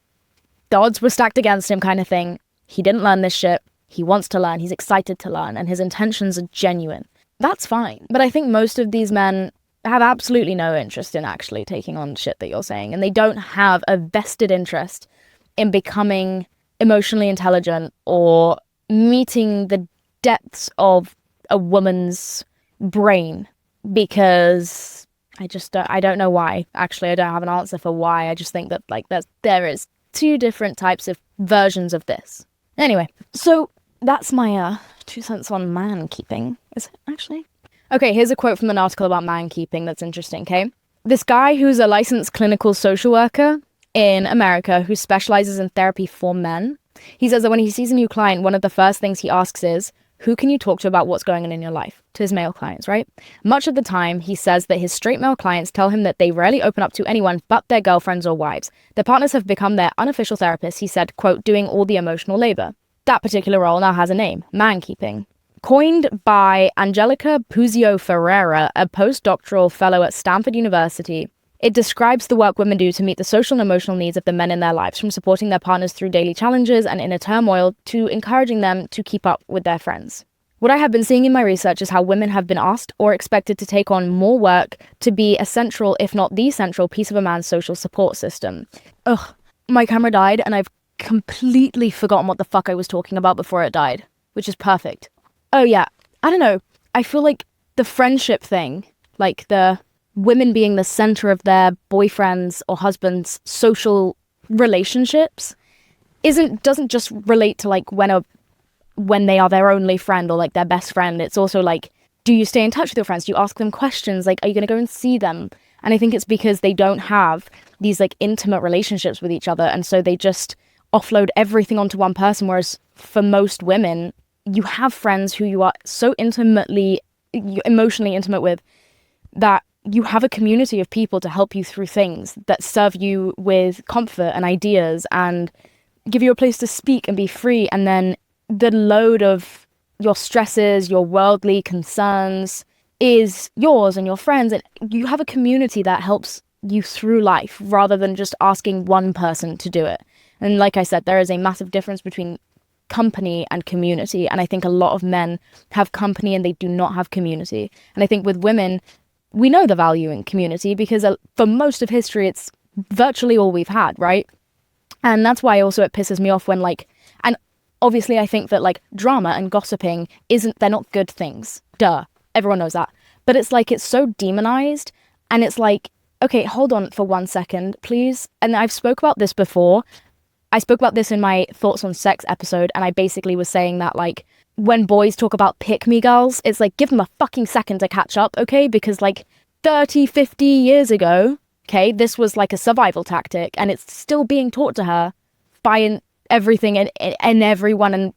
the odds were stacked against him kind of thing. He didn't learn this shit. He wants to learn. He's excited to learn, and his intentions are genuine. That's fine. But I think most of these men have absolutely no interest in actually taking on shit that you're saying, and they don't have a vested interest in becoming emotionally intelligent or meeting the depths of a woman's brain, because I don't know why. Actually, I don't have an answer for why. I just think that like there is two different types of versions of this. Anyway, so that's my 2 cents on man keeping. Is it actually? Okay, here's a quote from an article about Mankeeping that's interesting, okay? This guy who's a licensed clinical social worker in America who specializes in therapy for men, he says that when he sees a new client, one of the first things he asks is, who can you talk to about what's going on in your life? To his male clients, right? Much of the time, he says that his straight male clients tell him that they rarely open up to anyone but their girlfriends or wives. Their partners have become their unofficial therapists, he said, quote, doing all the emotional labor. That particular role now has a name, Mankeeping. Coined by Angelica Puzio Ferreira, a postdoctoral fellow at Stanford University, it describes the work women do to meet the social and emotional needs of the men in their lives, from supporting their partners through daily challenges and inner turmoil to encouraging them to keep up with their friends. What I have been seeing in my research is how women have been asked or expected to take on more work to be a central, if not the central, piece of a man's social support system. Ugh, my camera died and I've completely forgotten what the fuck I was talking about before it died, which is perfect. Oh yeah, I don't know. I feel like the friendship thing, like the women being the center of their boyfriends or husbands' social relationships, doesn't just relate to like when they are their only friend or like their best friend. It's also like, do you stay in touch with your friends? Do you ask them questions? Like, are you gonna go and see them? And I think it's because they don't have these like intimate relationships with each other, and so they just offload everything onto one person. Whereas for most women, you have friends who you are so emotionally intimate with that you have a community of people to help you through things, that serve you with comfort and ideas and give you a place to speak and be free. And then the load of your stresses, your worldly concerns is yours and your friends. And you have a community that helps you through life rather than just asking one person to do it. And like I said, there is a massive difference between company and community, and I think a lot of men have company and they do not have community. And I think with women, we know the value in community because for most of history it's virtually all we've had, right? And that's why also it pisses me off when like, and obviously I think that like drama and gossiping they're not good things, duh, everyone knows that, but it's like it's so demonized, and it's like, okay, hold on for 1 second please. And I've spoke about this before. I spoke about this in my thoughts on sex episode, and I basically was saying that like when boys talk about pick-me girls, it's like, give them a fucking second to catch up, okay? Because like 30, 50 years ago, okay, this was like a survival tactic, and it's still being taught to her by everything and everyone. And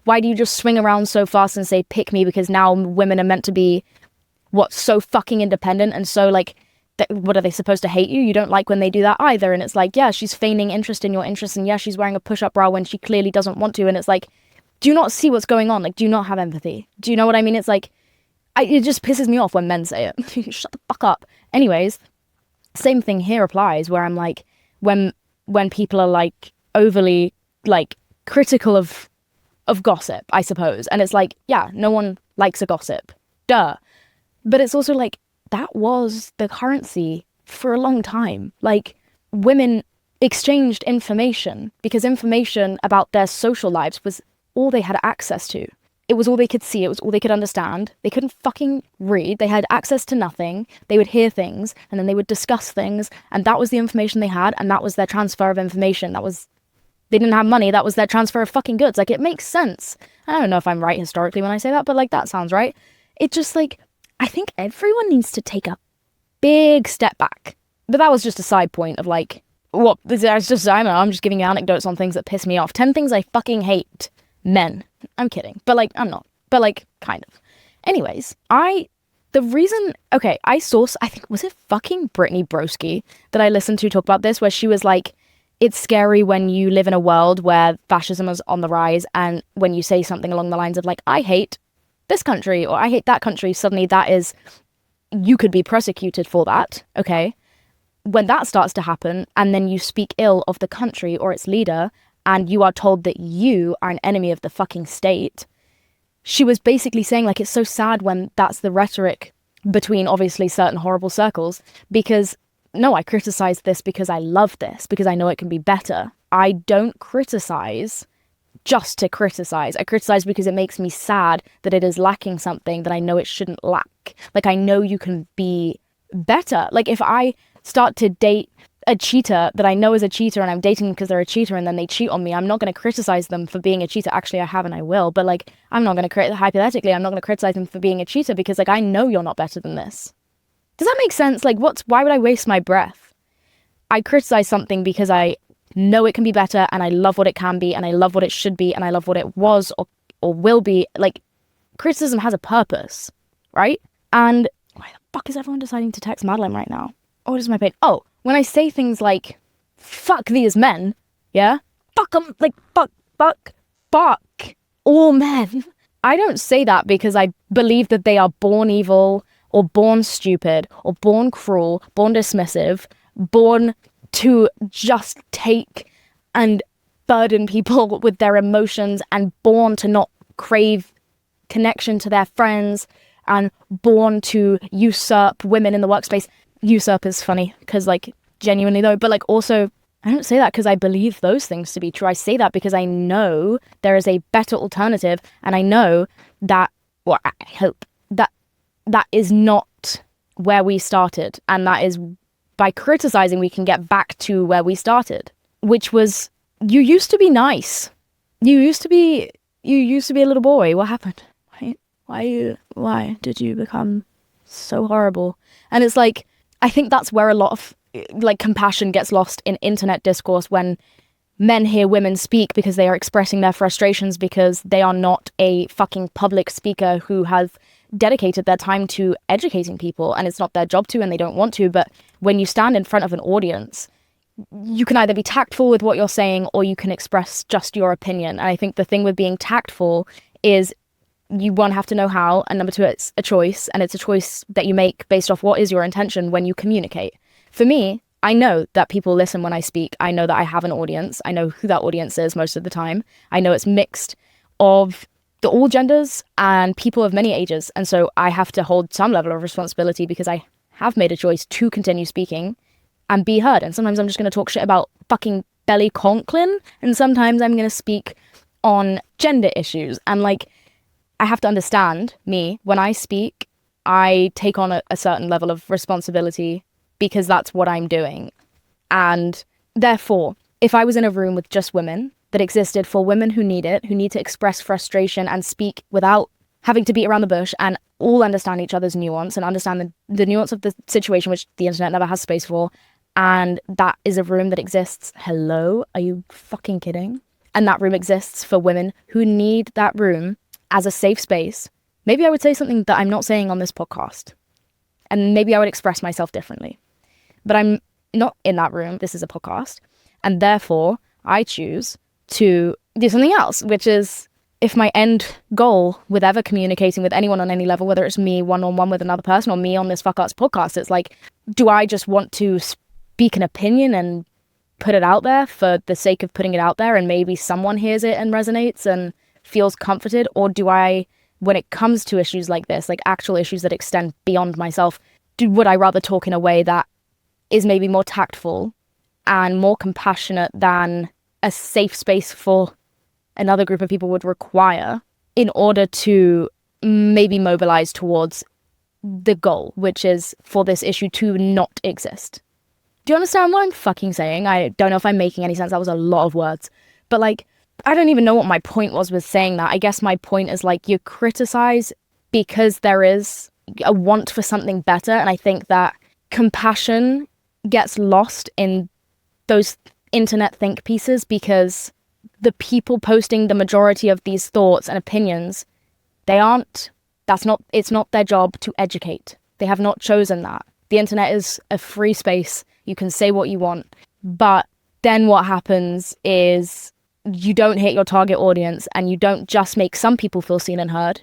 why do you just swing around so fast and say pick me? Because now women are meant to be so fucking independent, and so like, what are they supposed to hate you? You don't like when they do that either. And it's like, yeah, she's feigning interest in your interest, and yeah, she's wearing a push-up bra when she clearly doesn't want to. And it's like, do you not see what's going on? Like, do you not have empathy? Do you know what I mean? It's like, it just pisses me off when men say it. Shut the fuck up. Anyways, same thing here applies, where I'm like, when people are like overly like critical of gossip, I suppose. And it's like, yeah, no one likes a gossip, duh. But it's also like, that was the currency for a long time. Like, women exchanged information because information about their social lives was all they had access to. It was all they could see. It was all they could understand. They couldn't fucking read. They had access to nothing. They would hear things, and then they would discuss things, and that was the information they had, and that was their transfer of information. That was They didn't have money. That was their transfer of fucking goods. Like, it makes sense. I don't know if I'm right historically when I say that, but like, that sounds right. It just like, I think everyone needs to take a big step back. But that was just a side point of like, what, I don't know, I'm just giving you anecdotes on things that piss me off. 10 things I fucking hate. Men. I'm kidding. But like, I'm not. But like, kind of. Anyways, I think, was it fucking Brittany Broski that I listened to talk about this, where she was like, it's scary when you live in a world where fascism is on the rise, and when you say something along the lines of like, I hate this country or I hate that country, suddenly that is, you could be prosecuted for that, okay? When that starts to happen, and then you speak ill of the country or its leader, and you are told that you are an enemy of the fucking state, she was basically saying like, it's so sad when that's the rhetoric between obviously certain horrible circles, because no, I criticize this because I love this, because I know it can be better. I don't criticize just to criticize. I criticize because it makes me sad that it is lacking something that I know it shouldn't lack. Like, I know you can be better. Like, if I start to date a cheater that I know is a cheater and I'm dating them because they're a cheater and then they cheat on me, I'm not going to criticize them for being a cheater. Actually, I have and I will, but like, I'm not going to hypothetically, I'm not going to criticize them for being a cheater because like, I know you're not better than this. Does that make sense? Like, why would I waste my breath? I criticize something because I know it can be better, and I love what it can be, and I love what it should be, and I love what it was or will be. Like, criticism has a purpose, right? And why the fuck is everyone deciding to text Madeline right now? Oh, what is my pain? Oh, when I say things like, fuck these men, yeah? Fuck them, like, fuck all men. I don't say that because I believe that they are born evil, or born stupid, or born cruel, born dismissive, born to just take and burden people with their emotions, and born to not crave connection to their friends, and born to usurp women in the workspace. Usurp is funny, because like, genuinely though, but like, also, I don't say that because I believe those things to be true. I say that because I know there is a better alternative, and I know that, well, I hope that is not where we started, and that is by criticizing we can get back to where we started, which was, you used to be nice. You used to be a little boy. What happened? Why did you become so horrible? And it's like, I think that's where a lot of like compassion gets lost in internet discourse, when men hear women speak because they are expressing their frustrations because they are not a fucking public speaker who has dedicated their time to educating people, and it's not their job to, and they don't want to. But when you stand in front of an audience, you can either be tactful with what you're saying, or you can express just your opinion. And I think the thing with being tactful is, you, one, have to know how, and number two, it's a choice, and it's a choice that you make based off what is your intention when you communicate. For me, I know that people listen when I speak. I know that I have an audience. I know who that audience is most of the time. I know it's mixed of all genders and people of many ages. And so I have to hold some level of responsibility because I have made a choice to continue speaking and be heard. And sometimes I'm just going to talk shit about fucking belly conklin, and sometimes I'm going to speak on gender issues. And like, I have to understand, me, when I speak, I take on a certain level of responsibility because that's what I'm doing. And therefore, if I was in a room with just women that existed for women who need it, who need to express frustration and speak without having to beat around the bush, and all understand each other's nuance and understand the nuance of the situation, which the internet never has space for, and that is a room that exists. Hello? Are you fucking kidding? And that room exists for women who need that room as a safe space. Maybe I would say something that I'm not saying on this podcast, and maybe I would express myself differently. But I'm not in that room. This is a podcast. And therefore, I choose to do something else, which is, if my end goal with ever communicating with anyone on any level, whether it's me one-on-one with another person or me on this Fuck Arts podcast, it's like, do I just want to speak an opinion and put it out there for the sake of putting it out there, and maybe someone hears it and resonates and feels comforted? Or do I, when it comes to issues like this, like actual issues that extend beyond myself, would I rather talk in a way that is maybe more tactful and more compassionate than a safe space for another group of people would require, in order to maybe mobilize towards the goal, which is for this issue to not exist? Do you understand what I'm fucking saying? I don't know if I'm making any sense. That was a lot of words. But like, I don't even know what my point was with saying that. I guess my point is like, you criticize because there is a want for something better. And I think that compassion gets lost in those internet think pieces because the people posting the majority of these thoughts and opinions, it's not their job to educate. They have not chosen that. The internet is a free space. You can say what you want. But then what happens is you don't hit your target audience and you don't just make some people feel seen and heard,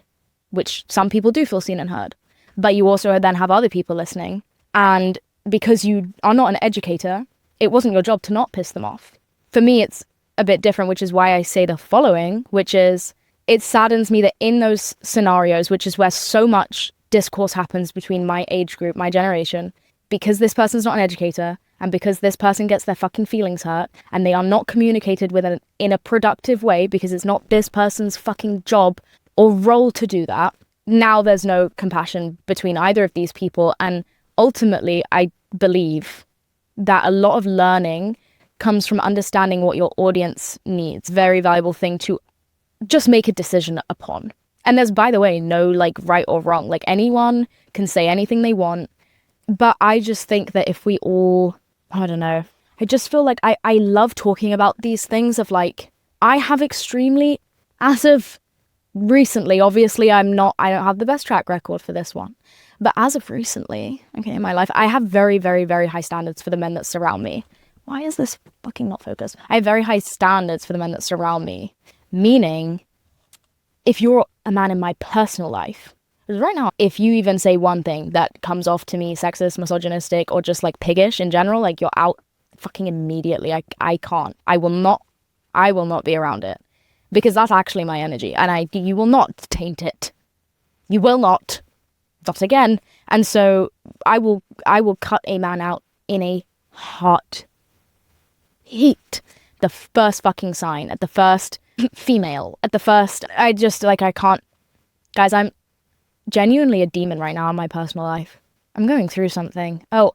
which some people do feel seen and heard, but you also then have other people listening. And because you are not an educator, it wasn't your job to not piss them off. For me, it's a bit different, which is why I say the following, which is, it saddens me that in those scenarios, which is where so much discourse happens between my age group, my generation, because this person's not an educator, and because this person gets their fucking feelings hurt, and they are not communicated with in a productive way, because it's not this person's fucking job or role to do that, now there's no compassion between either of these people. And ultimately, I believe that a lot of learning comes from understanding what your audience needs. Very valuable thing to just make a decision upon. And there's, by the way, no like right or wrong. Like, anyone can say anything they want. But I just think that if we all, I don't know, I just feel like I love talking about these things of like, I have extremely, as of recently, obviously I don't have the best track record for this one. But as of recently, okay, in my life, I have very, very, very high standards for the men that surround me. Why is this fucking not focused? I have very high standards for the men that surround me. Meaning, if you're a man in my personal life, because right now, if you even say one thing that comes off to me sexist, misogynistic, or just like piggish in general, like, you're out fucking immediately. I can't. I will not be around it. Because that's actually my energy. And you will not taint it. You will not. Not again. And so I will cut a man out in a hot heat. The first fucking sign, at the first female, at the first, I can't. Guys, I'm genuinely a demon right now in my personal life. I'm going through something. Oh.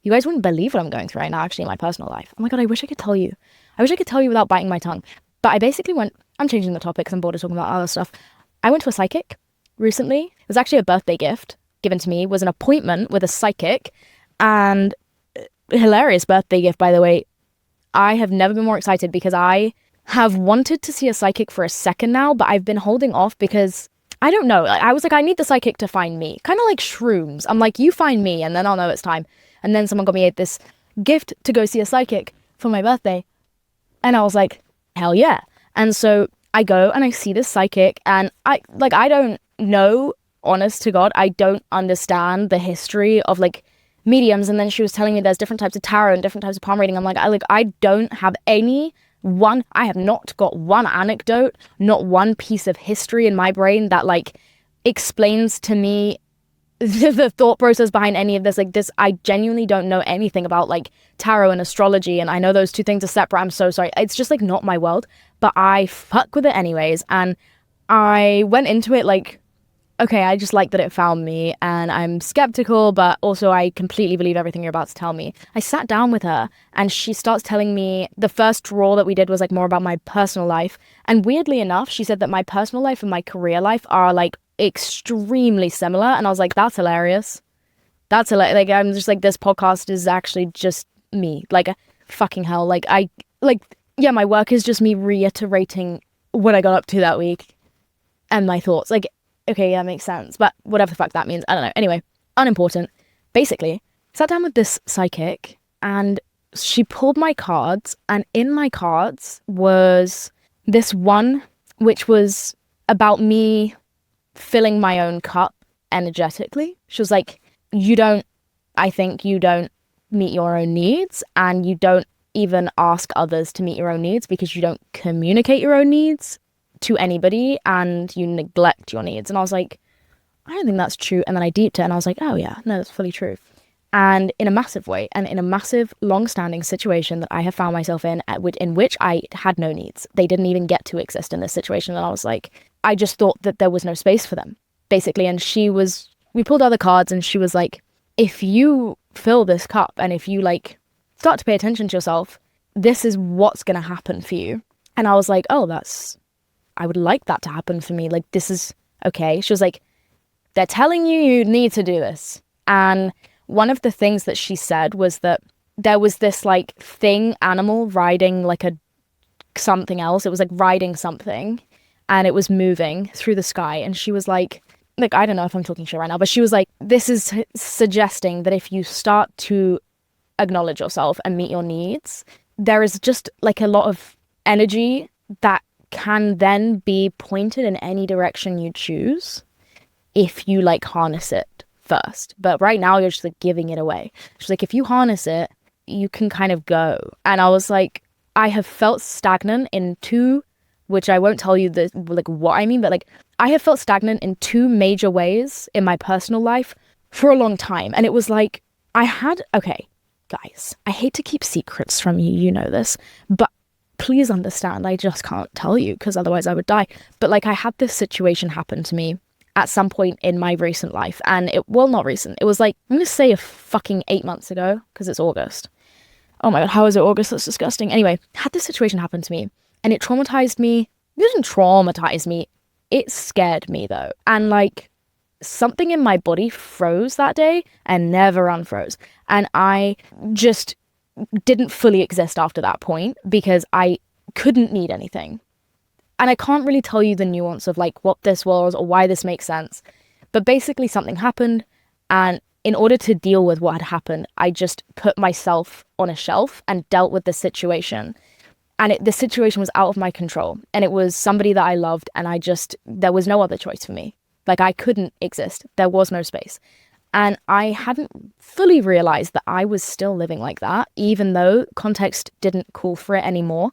You guys wouldn't believe what I'm going through right now, actually, in my personal life. Oh my God, I wish I could tell you. I wish I could tell you without biting my tongue. But I basically I'm changing the topic because I'm bored of talking about other stuff. I went to a psychic recently. It was actually a birthday gift given to me. It was an appointment with a psychic, and hilarious birthday gift, by the way. I have never been more excited because I have wanted to see a psychic for a second now, but I've been holding off because I don't know. I was like, I need the psychic to find me. Kind of like shrooms. I'm like, you find me and then I'll know it's time. And then someone got me this gift to go see a psychic for my birthday. And I was like, hell yeah. And so I go and I see this psychic, and I don't know, honest to God, I don't understand the history of like mediums. And then she was telling me there's different types of tarot and different types of palm reading. I'm like, I don't have I have not got one anecdote, not one piece of history in my brain that like explains to me the thought process behind any of this. Like, this, I genuinely don't know anything about like tarot and astrology, and I know those two things are separate. I'm so sorry. It's just like not my world, but I fuck with it anyways. And I went into it like, okay, I just like that it found me, and I'm skeptical, but also I completely believe everything you're about to tell me. I sat down with her, and she starts telling me the first draw that we did was like more about my personal life. And weirdly enough, she said that my personal life and my career life are like extremely similar. And I was like, that's hilarious. That's hilarious. Like, I'm just like, this podcast is actually just me. Like, fucking hell. Like, yeah, my work is just me reiterating what I got up to that week and my thoughts. Like, okay, yeah, makes sense. But whatever the fuck that means, I don't know. Anyway, unimportant. Basically, sat down with this psychic, and she pulled my cards, and in my cards was this one, which was about me filling my own cup energetically. She was like, I think you don't meet your own needs, and you don't even ask others to meet your own needs because you don't communicate your own needs to anybody, and you neglect your needs. And I was like, I don't think that's true. And then I deeped it, and I was like, oh yeah, no, that's fully true. And in a massive way, and in a massive long-standing situation that I have found myself in which I had no needs. They didn't even get to exist in this situation. And I was like, I just thought that there was no space for them, basically. And we pulled other cards, and she was like, if you fill this cup, and if you like start to pay attention to yourself, this is what's going to happen for you. And I was like, oh, I would like that to happen for me. Like, this is okay. She was like, they're telling you need to do this. And one of the things that she said was that there was this like animal riding like something else. It was like riding something and it was moving through the sky. And she was like, I don't know if I'm talking shit right now, but she was like, this is suggesting that if you start to acknowledge yourself and meet your needs, there is just like a lot of energy that can then be pointed in any direction you choose if you like harness it first. But right now you're just like giving it away. She's like, if you harness it, you can kind of go. And I was like, I have felt stagnant in two, which I won't tell you what I mean, but like I have felt stagnant in two major ways in my personal life for a long time. And it was like, okay, guys, I hate to keep secrets from you, you know this, but please understand, I just can't tell you because otherwise I would die. But like I had this situation happen to me at some point in my recent life, and not recent, it was like, I'm gonna say a fucking 8 months ago because it's August. Oh my god, how is it August? That's disgusting. Anyway, had this situation happen to me and it traumatized me. It didn't traumatize me, it scared me though. And like something in my body froze that day and never unfroze. And I just didn't fully exist after that point because I couldn't need anything. And I can't really tell you the nuance of like what this was or why this makes sense. But basically something happened, and in order to deal with what had happened, I just put myself on a shelf and dealt with the situation. And the situation was out of my control. And it was somebody that I loved, and there was no other choice for me. Like I couldn't exist. There was no space. And I hadn't fully realized that I was still living like that, even though context didn't call for it anymore.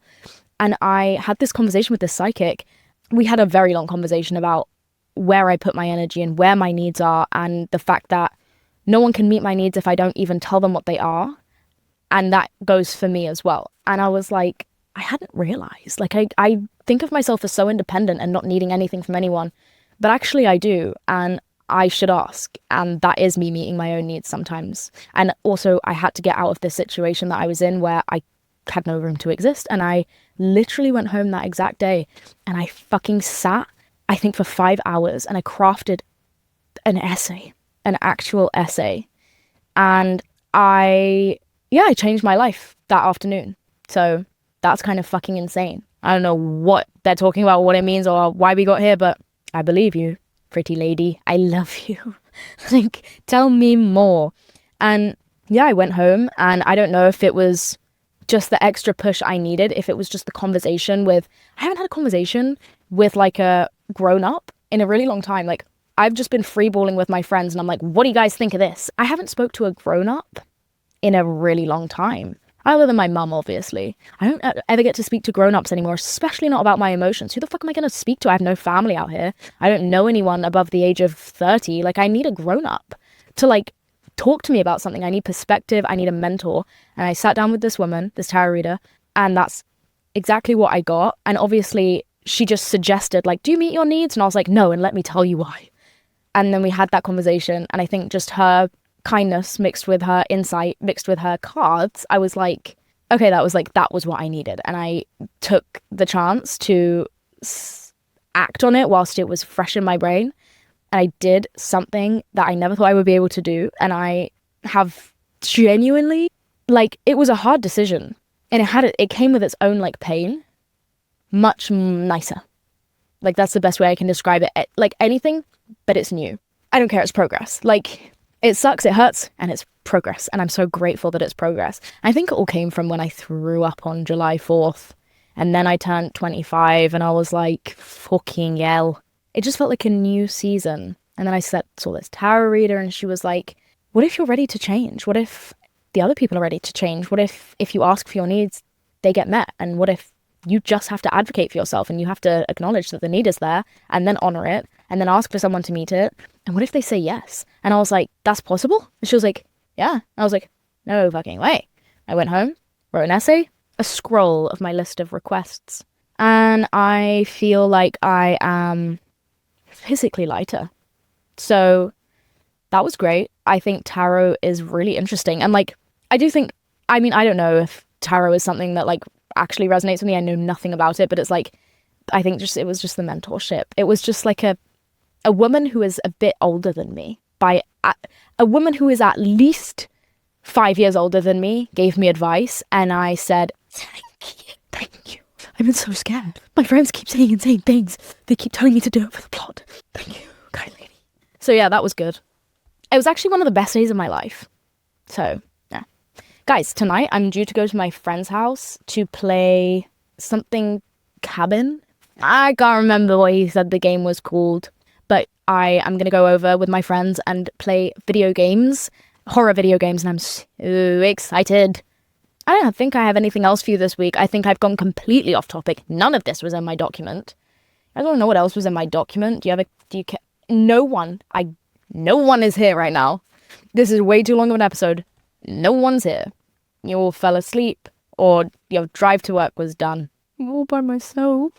And I had this conversation with this psychic. We had a very long conversation about where I put my energy and where my needs are, and the fact that no one can meet my needs if I don't even tell them what they are. And that goes for me as well. And I was like, I hadn't realized. Like I think of myself as so independent and not needing anything from anyone. But actually I do. And I should ask. And that is me meeting my own needs sometimes. And also I had to get out of this situation that I was in where I had no room to exist. And I literally went home that exact day and I fucking sat, I think for 5 hours, and I crafted an actual essay. And I changed my life that afternoon. So that's kind of fucking insane. I don't know what they're talking about, what it means or why we got here, but I believe you, pretty lady. I love you. Like, tell me more. And yeah, I went home, and I don't know if it was just the extra push I needed, if it was just the conversation I haven't had a conversation with like a grown up in a really long time. Like I've just been freeballing with my friends and I'm like, what do you guys think of this? I haven't spoke to a grown up in a really long time. Other than my mum, obviously. I don't ever get to speak to grown-ups anymore, especially not about my emotions. Who the fuck am I going to speak to? I have no family out here. I don't know anyone above the age of 30. Like, I need a grown-up to, like, talk to me about something. I need perspective. I need a mentor. And I sat down with this woman, this tarot reader, and that's exactly what I got. And obviously, she just suggested, like, do you meet your needs? And I was like, no, and let me tell you why. And then we had that conversation, and I think just her kindness mixed with her insight, mixed with her cards, I was like, okay, that was what I needed. And I took the chance to act on it whilst it was fresh in my brain. And I did something that I never thought I would be able to do. And I have genuinely, like, it was a hard decision. And it came with its own, like, pain. Much nicer. Like, that's the best way I can describe it. Like, anything, but it's new. I don't care, it's progress. Like, it sucks, it hurts, and it's progress. And I'm so grateful that it's progress. I think it all came from when I threw up on July 4th. And then I turned 25 and I was like, fucking hell. It just felt like a new season. And then I saw this tarot reader and she was like, what if you're ready to change? What if the other people are ready to change? What if you ask for your needs, they get met? And what if you just have to advocate for yourself and you have to acknowledge that the need is there and then honor it and then ask for someone to meet it? And what if they say yes? And I was like, that's possible? And she was like, yeah. And I was like, no fucking way. I went home, wrote an essay, a scroll of my list of requests. And I feel like I am physically lighter. So that was great. I think tarot is really interesting. And like, I do think, I mean, I don't know if tarot is something that like actually resonates with me. I know nothing about it, but it's like, I think it was just the mentorship. It was just like a woman who is a bit older than me, a woman who is at least 5 years older than me, gave me advice, and I said, thank you. I've been so scared. My friends keep saying insane things. They keep telling me to do it for the plot. Thank you, kind lady. So yeah, that was good. It was actually one of the best days of my life. So, yeah. Guys, tonight I'm due to go to my friend's house to play something cabin. I can't remember what he said the game was called, but I am going to go over with my friends and play video games, horror video games, and I'm so excited. I don't think I have anything else for you this week. I think I've gone completely off topic. None of this was in my document. I don't know what else was in my document. No one is here right now. This is way too long of an episode. No one's here. You all fell asleep, or your drive to work was done. I'm all by myself.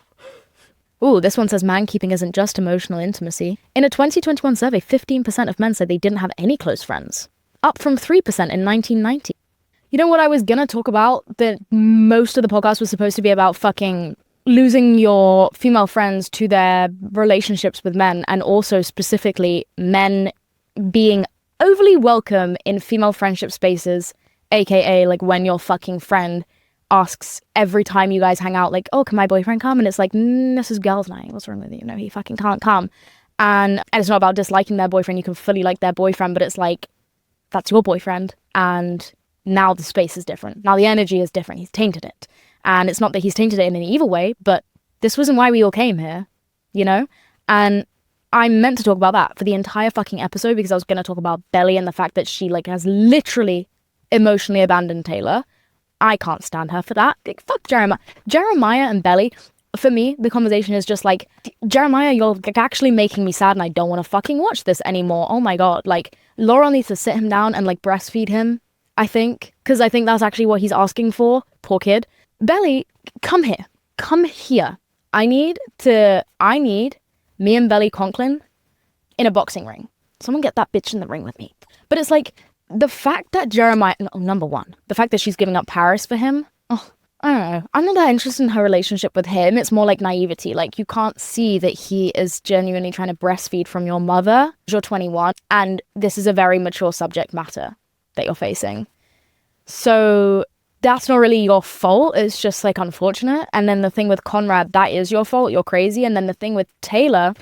Ooh, this one says mankeeping isn't just emotional intimacy. In a 2021 survey, 15% of men said they didn't have any close friends, up from 3% in 1990. You know what I was gonna talk about? That most of the podcast was supposed to be about fucking losing your female friends to their relationships with men, and also specifically men being overly welcome in female friendship spaces, aka like when your fucking friend asks every time you guys hang out, like, oh, can my boyfriend come? And it's like, this is girls' night. What's wrong with you? No, he fucking can't come. And it's not about disliking their boyfriend. You can fully like their boyfriend, but it's like, that's your boyfriend. And now the space is different. Now the energy is different. He's tainted it. And it's not that he's tainted it in an evil way, but this wasn't why we all came here, you know? And I meant to talk about that for the entire fucking episode, because I was going to talk about Belly and the fact that she like has literally emotionally abandoned Taylor. I can't stand her for that. Like, fuck Jeremiah and Belly. For me, the conversation is just like, Jeremiah, you're like actually making me sad and I don't want to fucking watch this anymore. Oh my God. Like, Laurel needs to sit him down and like breastfeed him, I think. Because I think that's actually what he's asking for. Poor kid. Belly, come here. Come here. I need me and Belly Conklin in a boxing ring. Someone get that bitch in the ring with me. But it's like, the fact that Jeremiah, number one, the fact that she's giving up Paris for him, I don't know. I'm not that interested in her relationship with him. It's more like naivety. Like, you can't see that he is genuinely trying to breastfeed from your mother. You're 21, and this is a very mature subject matter that you're facing. So that's not really your fault. It's just like unfortunate. And then the thing with Conrad, that is your fault. You're crazy. And then the thing with Taylor,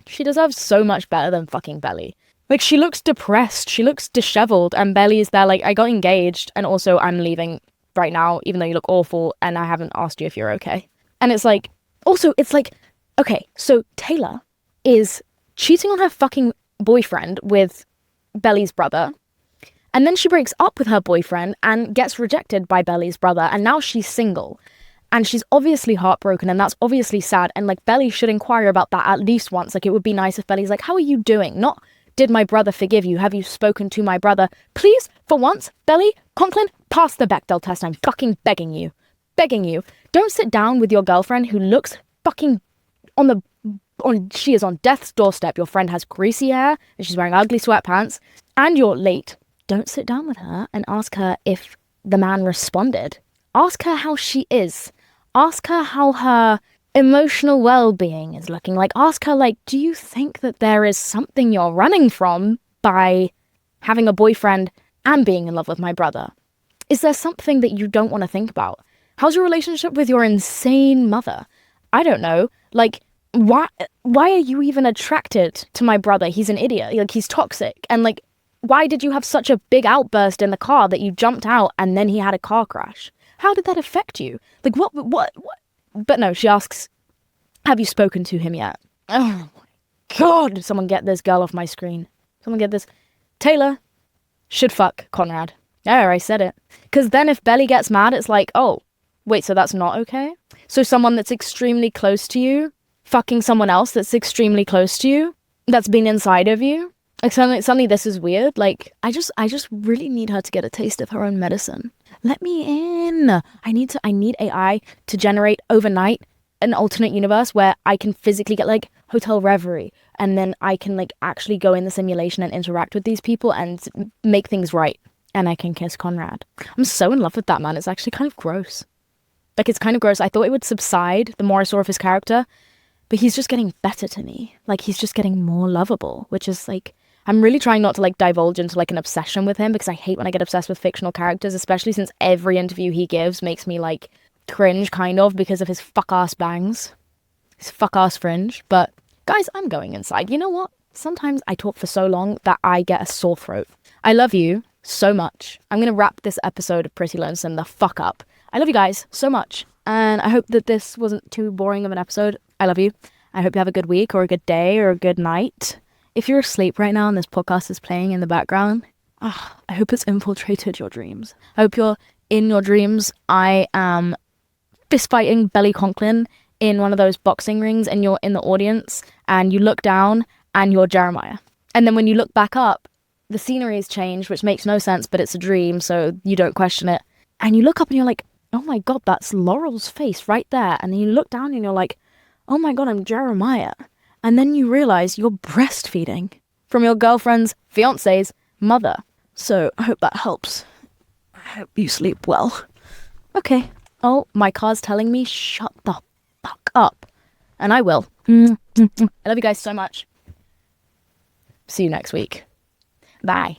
she deserves so much better than fucking Belly. Like, she looks depressed. She looks disheveled. And Belly's there like, I got engaged. And also, I'm leaving right now, even though you look awful. And I haven't asked you if you're okay. And it's like, also, it's like, okay, so Taylor is cheating on her fucking boyfriend with Belly's brother. And then she breaks up with her boyfriend and gets rejected by Belly's brother. And now she's single. And she's obviously heartbroken, and that's obviously sad. And like, Belly should inquire about that at least once. Like, it would be nice if Belly's like, how are you doing? Not, did my brother forgive you? Have you spoken to my brother? Please, for once, Belly, Conklin, pass the Bechdel test. I'm fucking begging you. Begging you. Don't sit down with your girlfriend who looks fucking she is on death's doorstep. Your friend has greasy hair, and she's wearing ugly sweatpants, and you're late. Don't sit down with her and ask her if the man responded. Ask her how she is. Ask her how her emotional well-being is looking. Like, ask her, like, do you think that there is something you're running from by having a boyfriend and being in love with my brother? Is there something that you don't want to think about? How's your relationship with your insane mother? I don't know. Like, why are you even attracted to my brother? He's an idiot. Like, he's toxic. And like, why did you have such a big outburst in the car that you jumped out and then he had a car crash? How did that affect you? Like, what? But no, she asks, have you spoken to him yet? Oh my God. Someone get this girl off my screen. Someone get this. Taylor should fuck Conrad. Yeah, I said it. Because then if Belly gets mad, it's like, oh, wait, so that's not okay? So someone that's extremely close to you, fucking someone else that's extremely close to you, that's been inside of you. Like, suddenly this is weird. Like, I just really need her to get a taste of her own medicine. Let me in. I need AI to generate overnight an alternate universe where I can physically get like hotel reverie, and then I can like actually go in the simulation and interact with these people and make things right. and I can kiss Conrad. I'm so in love with that man. It's actually kind of gross. Like, it's kind of gross. I thought it would subside the more I saw of his character, but he's just getting better to me. Like, he's just getting more lovable, which is like, I'm really trying not to like divulge into like an obsession with him, because I hate when I get obsessed with fictional characters, especially since every interview he gives makes me like cringe kind of because of his fuck ass bangs, his fuck ass fringe. But guys, I'm going inside. You know what? Sometimes I talk for so long that I get a sore throat. I love you so much. I'm gonna wrap this episode of Pretty Lonesome the fuck up. I love you guys so much, and I hope that this wasn't too boring of an episode. I love you. I hope you have a good week or a good day or a good night. If you're asleep right now and this podcast is playing in the background, I hope it's infiltrated your dreams. I hope you're in your dreams. I am fist fighting Belly Conklin in one of those boxing rings, and you're in the audience and you look down and you're Jeremiah. And then when you look back up, the scenery has changed, which makes no sense, but it's a dream, so you don't question it. And you look up and you're like, oh my God, that's Laurel's face right there. And then you look down and you're like, oh my God, I'm Jeremiah. And then you realize you're breastfeeding from your girlfriend's fiance's mother. So I hope that helps. I hope you sleep well. Okay. Oh, my car's telling me shut the fuck up. And I will. I love you guys so much. See you next week. Bye.